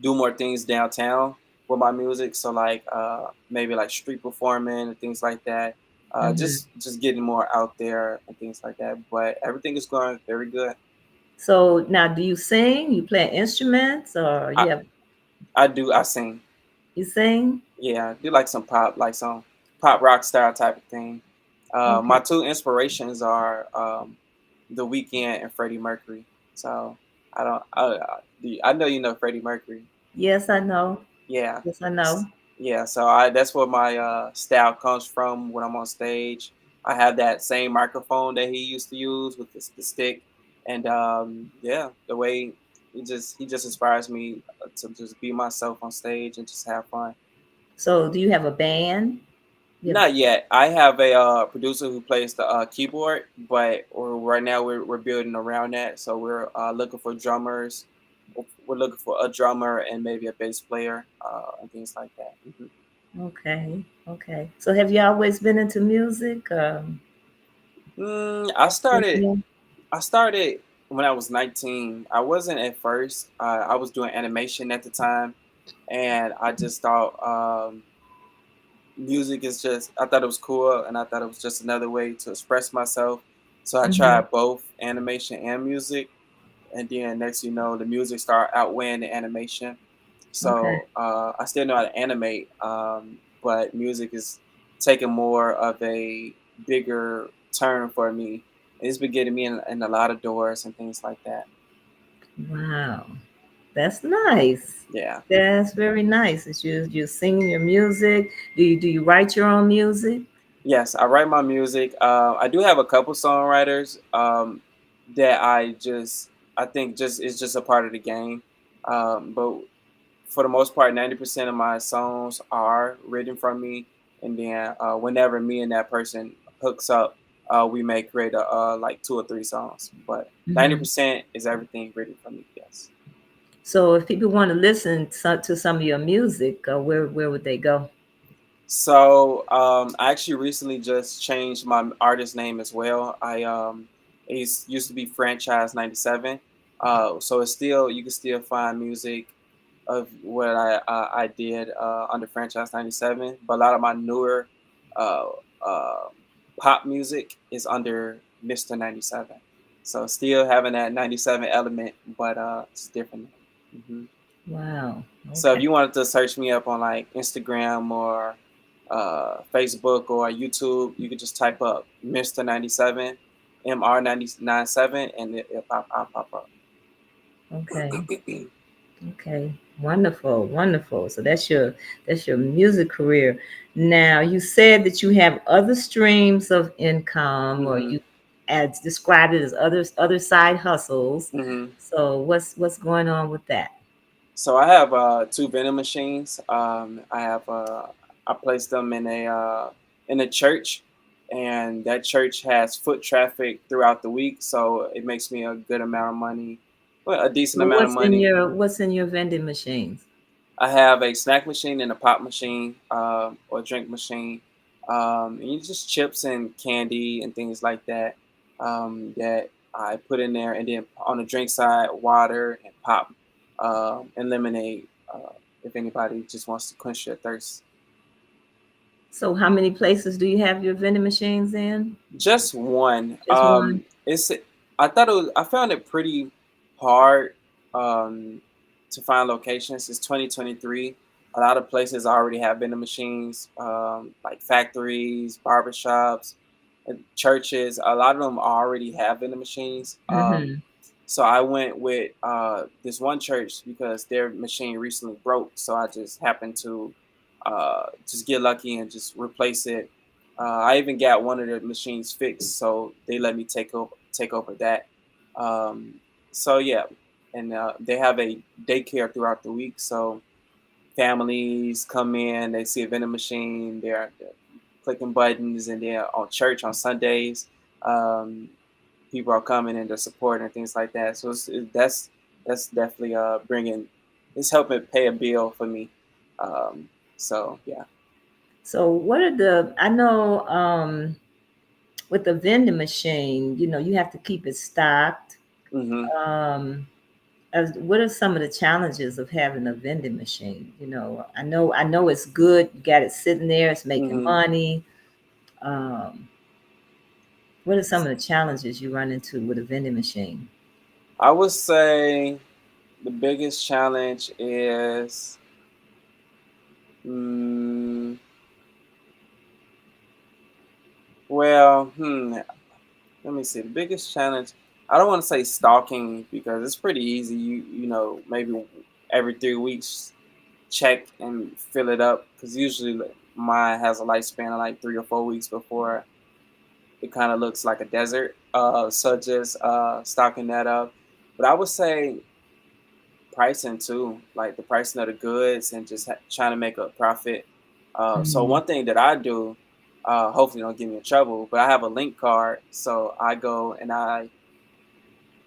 do more things downtown with my music. So like maybe like street performing and things like that. mhm. Just getting more out there and things like that. But everything is going very good. So now do you sing? You play instruments or I I sing. you sing? Yeah, I do like some pop rock style type of thing. My Okay. two inspirations are The Weeknd and Freddie Mercury. So I don't I know you know Freddie Mercury. Yes, I know. Yeah. Yes, I know. Yeah, so I that's where my style comes from when I'm on stage. I have that same microphone that he used to use with the stick, and yeah, the way he just inspires me to just be myself on stage and just have fun. So do you have a band? You have Not yet. I have a producer who plays the keyboard, but right now we're building around that. So we're looking for drummers. We're looking for a drummer and maybe a bass player and things like that. okay. Okay. So have you always been into music? Mm, Singing? I started when I was 19. I wasn't at first. I was doing animation at the time, and I just thought music is just. I thought it was cool, and I thought it was just another way to express myself. So I Mhm. tried both animation and music, and then next you know, the music started outweighing the animation. Okay. So I still know how to animate, but music is taking more of a bigger turn for me. It's been getting me in a lot of doors and things like that. Wow. That's nice. Yeah. That's very nice. It's you singing your music. Do you write your own music? Yes, I write my music. I do have a couple songwriters that I think just is just a part of the game. But for the most part, 90% of my songs are written from me, and then whenever me and that person hooks up, we may create a like two or three songs. But ninety Hmm. percent is everything written from me. Yes. So if people want to listen to some of your music, where would they go? So I actually recently just changed my artist name as well. It used to be Franchise 97. So it's still you can still find music of what I did under Franchise 97, but a lot of my newer uh, uh, pop music is under Mr. 97. So still having that 97 element, but it's different. Hmm. Wow. So if Okay. you wanted to search me up on like Instagram or Facebook or YouTube, you could just type up Mr. 97, MR997, and I'll pop up. Okay. Okay. Wonderful. Wonderful. So that's your music career. Now you said that you have other streams of income, or Hmm. you as described it as other side hustles. Hmm. So what's going on with that? So I have two vending machines. I placed them in a church. and that church has foot traffic throughout the week, so it makes me a good amount of money, well, a decent So amount of money. what's in your vending machines? I have a snack machine and a pop machine, or drink machine, and you just chips and candy and things like that, that I put in there, and then on the drink side, water and pop, and lemonade, if anybody just wants to quench their thirst. So how many places do you have your vending machines in? Just one. Just one? It's I found it pretty hard, um, to find locations. It's 2023. A lot of places already have vending machines, like factories, barbershops, and churches. A lot of them already have vending machines. Mm-hmm. So I went with this one church because their machine recently broke. So I just happened to just get lucky and just replace it. I even got one of the machines fixed, so they let me take over that. Um, so yeah, and they have a daycare throughout the week. So families come in, they see a vending machine, they're clicking buttons, and then on church on Sundays. Um, People are coming and they're supporting and things like that. So that's definitely bringing, it's helping pay a bill for me. So yeah. So what are the I know with the vending machine, you have to keep it stocked. Hmm. Um what are some of the challenges of having a vending machine? I know it's good. You got it sitting there, it's making Hmm. money. Um, what are some of the challenges you run into with a vending machine? I would say the biggest challenge is, mm, well, let me see. The biggest challenge, I don't want to say stalking because it's pretty easy. Maybe every 3 weeks check and fill it up, because usually mine has a lifespan of like 3 or 4 weeks before it kind of looks like a desert. So just stocking that up. But I would say pricing too, like the pricing of the goods and just trying to make a profit. So Mhm. one thing that I do, hopefully don't get me in trouble, but I have a link card, so I go and I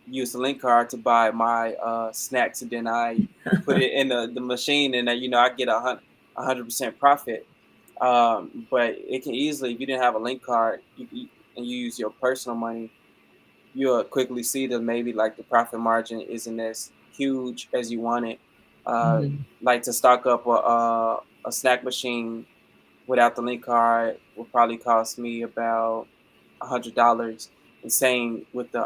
use the link card to buy my snacks, and then I put it in the machine, and I get 100% profit. But it can easily, if you didn't have a link card, and you use your personal money, you'll quickly see that maybe like the profit margin isn't as huge as you want it. Uh, Mhm. like to stock up a snack machine without the link card will probably cost me about $100, and same with the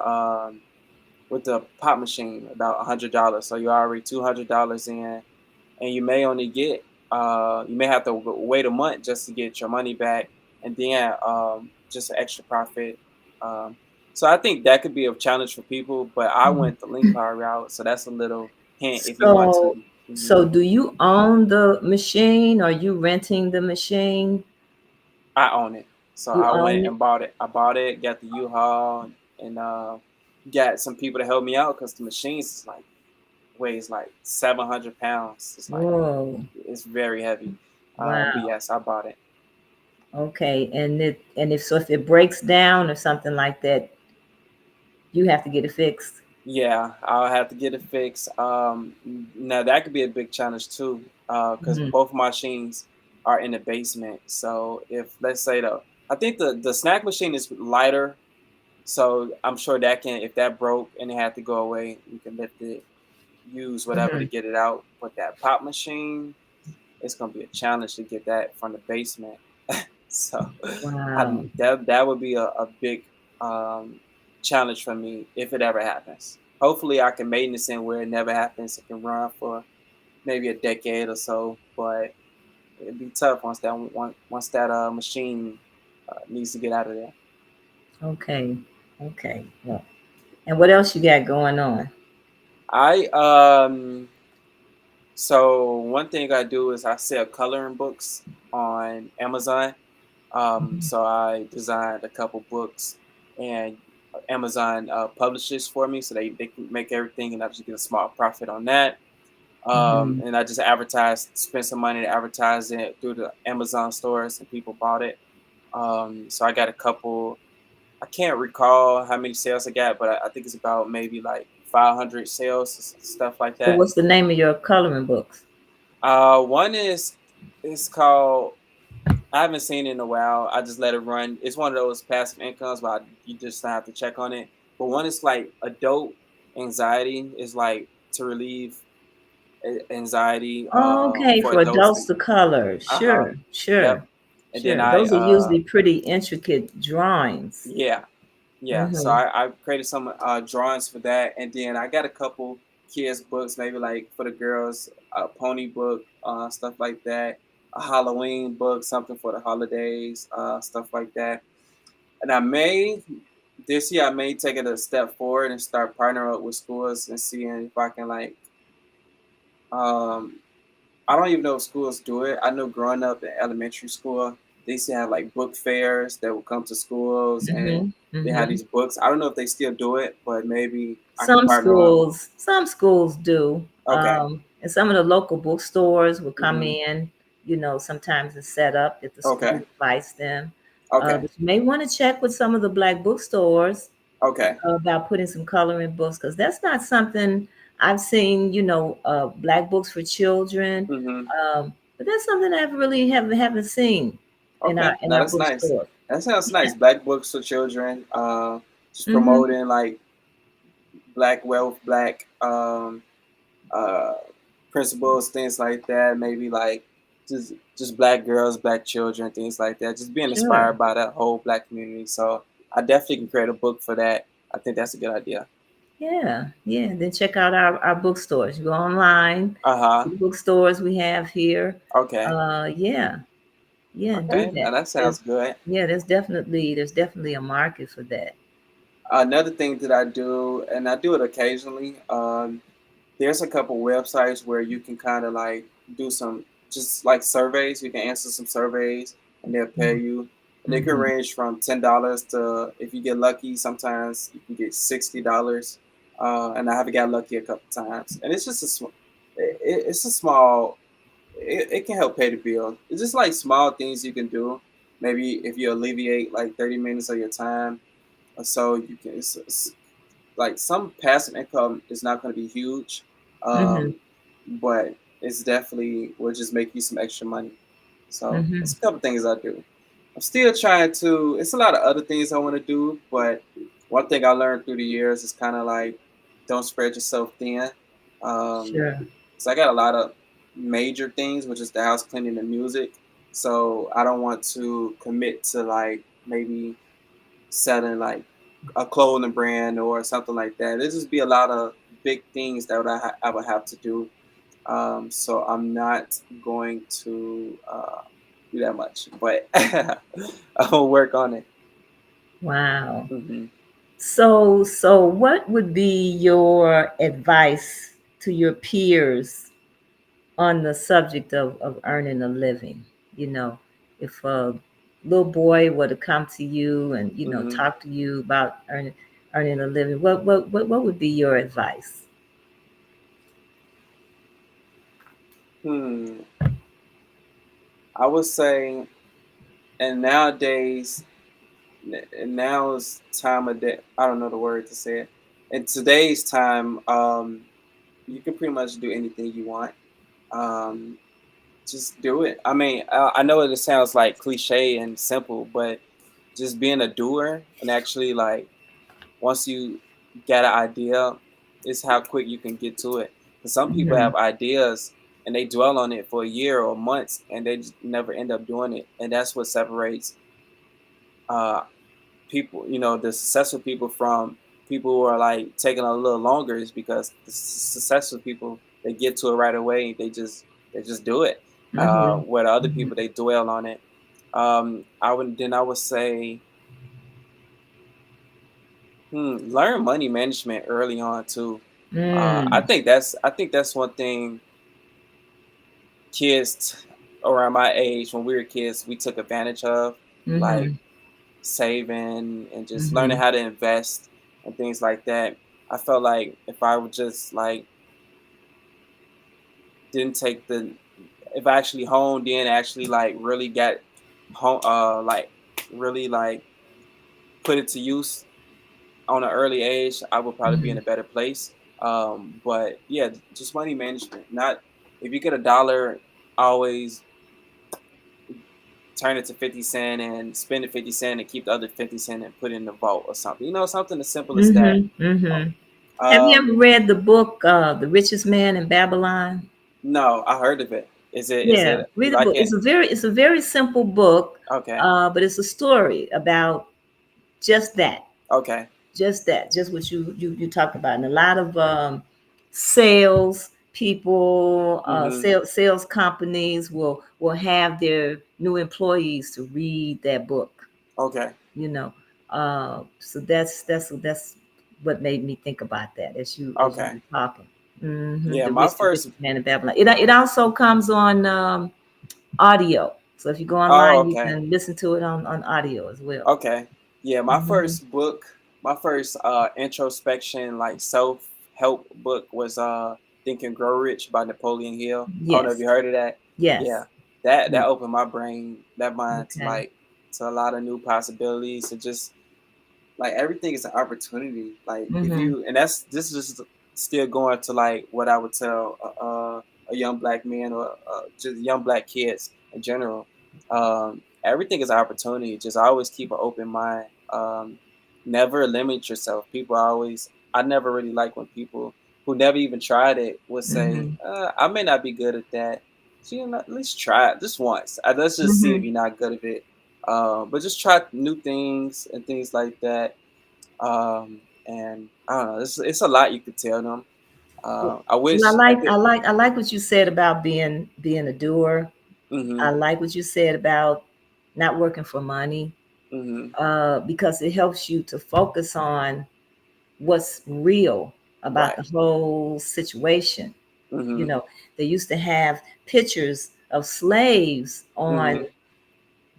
pop machine, about $100. So you're already $200 in, and you may have to wait a month just to get your money back, and then just an extra profit. Um, so I think that could be a challenge for people, but I Mhm. went the link card route, so that's a little hint if you want So, to. Hmm. so do you own the machine? Or are you renting the machine? I own it, so You I own went it? and bought it. I bought it, got the U-Haul, and got some people to help me out because the machines is like weighs like 700 pounds. It's like Whoa. it's very heavy. But Wow. yes, I bought it. Okay. And if it breaks down or something like that, you have to get it fixed. Yeah, I'll have to get it fixed. Now that could be a big challenge too, because Mhm. both machines are in the basement. So if, let's say, I think the snack machine is lighter, so I'm sure that can, if that broke and it had to go away, we can lift it, use whatever to Mhm. get it out. But that pop machine, it's gonna be a challenge to get that from the basement. So Wow. that would be a big um, challenge for me if it ever happens. Hopefully, I can maintenance in where it never happens. It can run for maybe a decade or so, but it'd be tough once that machine needs to get out of there. Okay. Okay. Well, and what else you got going on? I So one thing I do is I sell coloring books on Amazon. Mhm. So I designed a couple books, and Amazon publishes for me, so they can make everything, and I just get a small profit on that. Mhm. And I just spent some money to advertise it through the Amazon stores, and people bought it. So I got a couple. I can't recall how many sales I got, but I think it's about maybe like 500 sales, stuff like So that. what's the name of your coloring books? One is it's called. I haven't seen it in a while. I just let it run. It's one of those passive incomes, but you just have to check on it. But one is like adult anxiety is like to relieve anxiety Okay, for for adults. adults to color. Uh huh. Sure, Yep. sure, And then sure. I Those are usually pretty intricate drawings. yeah. Yeah, so Mm-hmm. I created some drawings for that, and then I got a couple kids books, maybe like for the girls, a pony book, stuff like that, a Halloween book, something for the holidays, stuff like that. And I may this year I may take it a step forward and start partnering up with schools and seeing if I can like um, I don't even know if schools do it. I know growing up in elementary school, they used to have like book fairs that would come to schools and Mm-hmm. they had Mm-hmm. these books. I don't know if they still do it, but maybe I can Some partner up. schools, some schools do. Okay. And some of the local bookstores will come Hmm. in, sometimes and set up if the school Okay. invites them. Okay. But you may want to check with some of the black bookstores Okay. about putting some coloring books because that's not something I've seen, black books for children. Hmm. But that's something I really haven't seen in Okay. in No, our that's nice. bookstore. That sounds Yeah. nice. Black books for children. Just Mm-hmm. promoting like black wealth, black uh, principles, things like that. Maybe like just black girls, black children, things like that. Just being Sure. inspired by that whole black community. So I definitely can create a book for that. I think that's a good idea. Yeah, yeah. Then check out our bookstores. You go online, Uh see huh. the bookstores we have here. Okay. Yeah, yeah. Do Okay. Now that. that sounds good. There's definitely a market for that. Another thing that I do, and I do it occasionally. There's a couple websites where you can kind of like do some just like surveys. You can answer some surveys and they'll pay you. And they can Mm-hmm. range from $10 to if you get lucky, sometimes you can get $60. And I haven't got lucky a couple times. And it's just it's a small. It can help pay the bill. It's just like small things you can do. Maybe if you alleviate like 30 minutes of your time or so, you can. It's like some passive income is not going to be huge, Mm-hmm. um, but it's definitely will just make you some extra money. So Mm-hmm. it's a couple things I do. I'm still trying to. It's a lot of other things I want to do, but one thing I learned through the years is kind of like don't spread yourself thin. Um, Sure. so I got a lot of major things, which is the house cleaning and music. So I don't want to commit to like maybe selling like a clothing brand or something like that. There's just be a lot of big things that I would have to do. So I'm not going to do that much, but I'll work on it. Wow. Hmm. So what would be your advice to your peers on the subject of earning a living? You know, if a little boy were to come to you and Hmm. talk to you about earning a living, what would be your advice? Hmm. I would say, and nowadays, now is time of day. I don't know the word to say it. In today's time, you can pretty much do anything you want. Um, just do it. I mean, I know it sounds like cliche and simple, but just being a doer and actually like once you get an idea, is how quick you can get to it. Because some people Hmm. have ideas and they dwell on it for a year or months and they just never end up doing it, and that's what separates uh, people. You know, the successful people from people who are like taking a little longer is because the successful people they get to it right away. They just do it. Hmm. Where the other Hmm. people they dwell on it. I would say learn money management early on too. I Mm. think that's one thing kids around my age when we were kids we took advantage of, like Hmm. saving and just learning Hmm. how to invest and things like that. I felt like if I would just like didn't take the if I actually honed in, actually like really got home like really like put it to use on an early age, I would probably be in Mhm. a better place. But yeah, just money management. Not if you get a dollar, always turn it to 50 cent and spend the 50 cent and keep the other 50 cent and put it in the vault or something. You know, something as simple as that. Mhm. Mhm. Have you ever Um, read the book The Richest Man in Babylon? no, I heard of it. Is it? Is Yeah, it read the like book. it? It's a very simple book, Okay. but it's a story about just that, Okay. just what you talk about, and a lot of sales people, Mhm. sales companies will have their new employees to read that book. Okay. You know, so that's what made me think about that as you Okay. were talking. Yeah. My The first. richest man in Babylon. It also comes on audio. So if you go Oh, online, you okay. can listen to it on audio as well. Okay. Yeah, my Hmm. first book, my first introspection, like self help book was Think and Grow Rich by Napoleon Hill. I don't know if Yes, you heard of that. yes, Yeah. That yes. opened my brain, that mind to Okay. like to a lot of new possibilities. To just like everything is an opportunity. Like if Hmm. you and that's this is just still going to like what I would tell a young black man or just young black kids in general. Everything is an opportunity. Just always keep an open mind. Never limit yourself. People always. I never really like when people who never even tried it would say, Hmm. "I may not be good at that." So you know, at least try it just once. Let's just see if Hmm. you're not good at it. But just try new things and things like that. And I don't know, it's a lot you could tell them. Well, I well, wish I could. I like what you said about being a doer. I Mhm. like what you said about not working for money, Mhm. because it helps you to focus on what's real about Right. the whole situation. You Mhm. know, they used to have pictures of slaves on Mhm.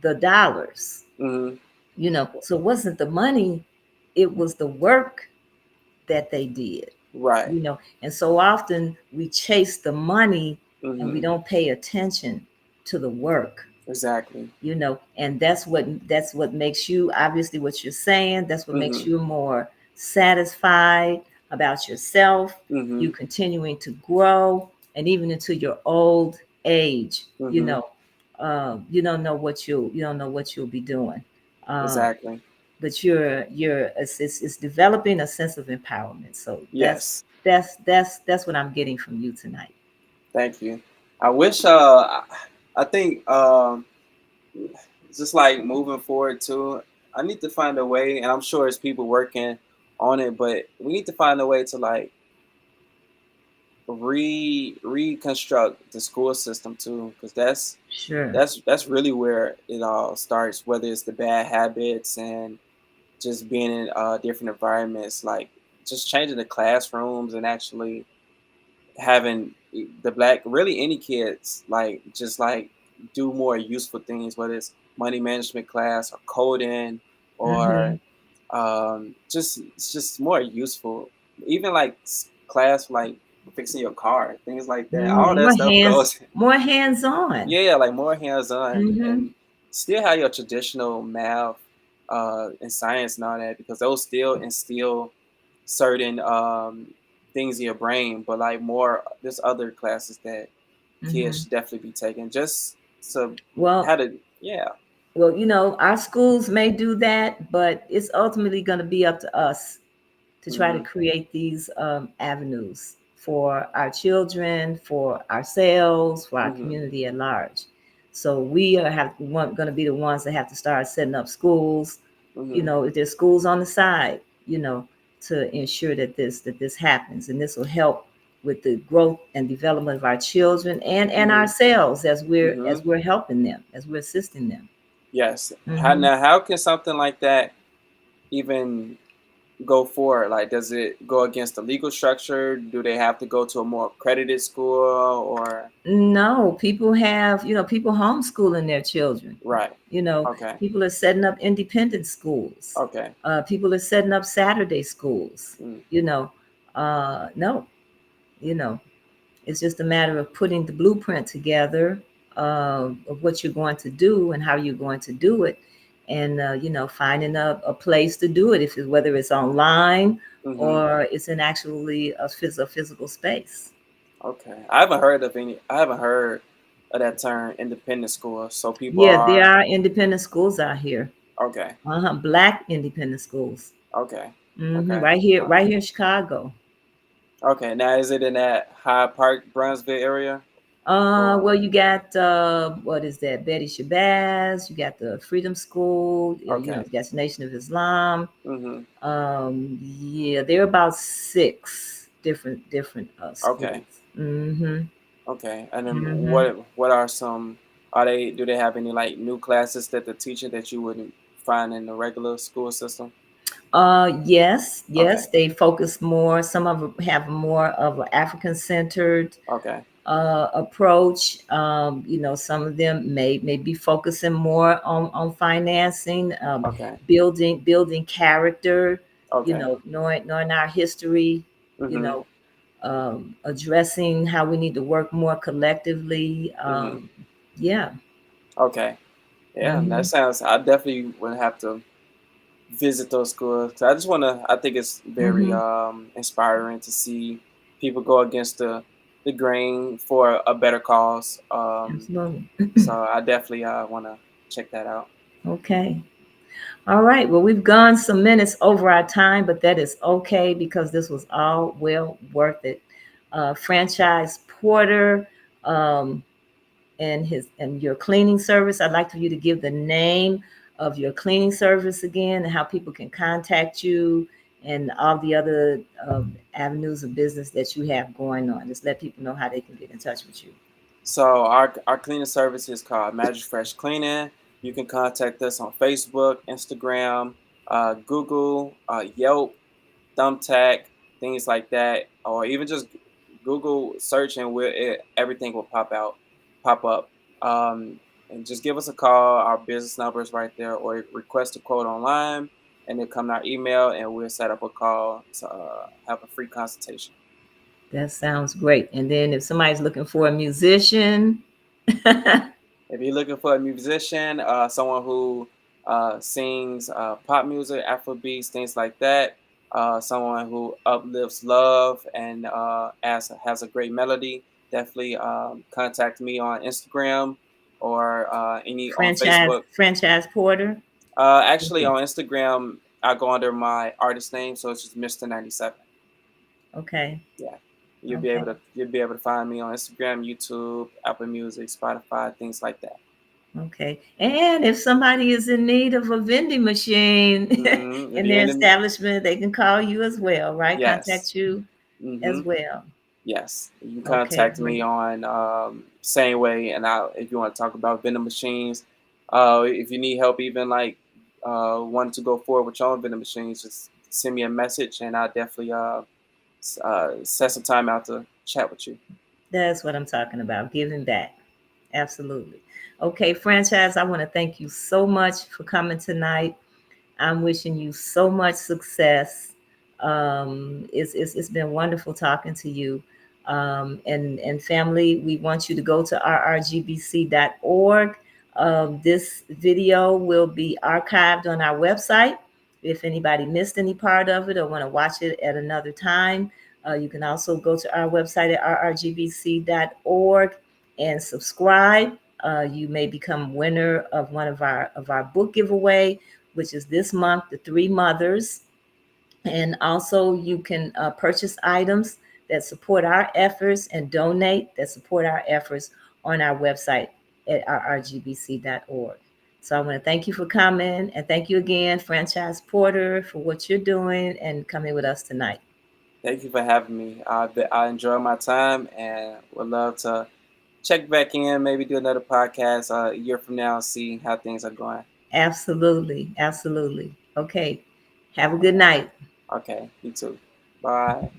the dollars, Mhm. so it wasn't the money, it was the work that they did, Right. and so often we chase the money and we Mhm. don't pay attention to the work. Exactly. And that's what makes you, obviously what you're saying, that's what makes Mhm. you more satisfied about yourself, you Mhm. continuing to grow, and even into your old age, Mhm. you don't know what you'll be doing, uh, Exactly. but it's developing a sense of empowerment. So Yes. that's what I'm getting from you tonight. Thank you. I wish. I think. Just like moving forward too. I need to find a way, and I'm sure it's people working on it, but we need to find a way to like reconstruct the school system too, because Sure. that's really where it all starts. Whether it's the bad habits and just being in different environments, like just changing the classrooms and actually having the black really any kids like just like do more useful things, whether it's money management class or coding or Hmm. just it's just more useful. Even like class like fixing your car, things like that. All Hmm. that stuff goes. More hands on. Yeah, like more hands on Hmm. and still have your traditional math and science and all that because those still instill certain things in your brain, but like more there's other classes that kids Hmm. should definitely be taking just to how Well, to yeah. our schools may do that, but it's ultimately going to be up to us to try to Mhm. create these avenues for our children, for ourselves, for our Mhm. community at large. So we going to be the ones that have to start setting up schools. Mhm. If there's schools on the side, to ensure that this happens, and this will help with the growth and development of our children and Mhm. ourselves as Mhm. we're helping them, as we're assisting them. Yes. How Hmm. now how can something like that even go forward? Like does it go against the legal structure? Do they have to go to a more accredited school or No, people homeschooling their children. right. You know, Okay. people are setting up independent schools. Okay. People are setting up Saturday schools. Mm. You know, no, you know, it's just a matter of putting the blueprint together of what you're going to do and how you're going to do it, and finding a place to do it, if whether it's online Mm-hmm. or it's in actually a physical space. Okay. I haven't heard of that term, independent school. So people Yeah, there are are independent schools out here. okay. Black independent schools. Okay. Hmm. Okay. Right here in Chicago. Okay. Now, is it in that Hyde Park, Brunsville area? Well, Or you got what is that? Betty Shabazz. You got the Freedom School. okay. You got the Nation of Islam. Mm-hmm. Yeah, there are about six different Okay. schools. Mm-hmm. Okay. And then Mm-hmm. what are some do they have any like new classes that they're teaching that you wouldn't find in the regular school system? Yes, Okay. they focus more. Some of them have more of an African centered Okay. approach. Some of them may be focusing more on financing, Okay. building character. Okay. Knowing our history. You Mm-hmm. know, addressing how we need to work more collectively. Mm-hmm. Yeah. Okay. Yeah, that Hmm. sounds. I definitely would have to visit those schools. 'Cause I just want to. I think it's very Hmm. inspiring to see people go against the grain for a better cause. Absolutely. So I definitely want to check that out. Okay. All right. Well, we've gone some minutes over our time, but that is okay because this was all well worth it. Franchise Porter, um, and your cleaning service. I'd like for you to give the name of your cleaning service again and how people can contact you and all the other avenues of business that you have going on. Just let people know how they can get in touch with you. So our cleaning service is called Magic Fresh Cleaning. You can contact us on Facebook, Instagram, Google, Yelp, Thumbtack, things like that, or even just Google search and everything will pop up. Um, and just give us a call. Our business number is right there, or request a quote online, and it'll come to our email, and we'll set up a call to have a free consultation. That sounds great. And then if somebody's looking for a musician, If you're looking for a musician, someone who sings pop music, Afro beats, things like that, someone who uplifts love and has a great melody, definitely contact me on Instagram or any on Facebook. franchise Porter. Actually, on Instagram, I go under my artist name, so it's just Mr. 97. Okay. Yeah, Okay. you'll be able to find me on Instagram, YouTube, Apple Music, Spotify, things like that. Okay. And if somebody is in need of a vending machine Mm-hmm. If in you're their in the establishment, they can call you as well, right? yes. Contact you Mm-hmm. as well. Yes. You can Okay, contact me great. on same way, and if you want to talk about vending machines, if you need help, even like wanting to go forward with your own vending machines, just send me a message, and I'll definitely set some time out to chat with you. That's what I'm talking about, giving back. Absolutely. Okay, franchise, I want to thank you so much for coming tonight. I'm wishing you so much success. It's been wonderful talking to you. And family, we want you to go to rrgbc.org. This video will be archived on our website. If anybody missed any part of it or want to watch it at another time, you can also go to our website at rrgbc.org and subscribe. You may become winner of one of our book giveaway, which is this month, The Three Mothers. And also, you can purchase items that support our efforts and donate that support our efforts on our website at rrgbc.org. So I want to thank you for coming and thank you again, Franchise Porter, for what you're doing and coming with us tonight. Thank you for having me. I enjoy my time and would love to check back in, maybe do another podcast a year from now, and see how things are going. Absolutely. Absolutely. Okay. Have a good night. Okay, you too. Bye.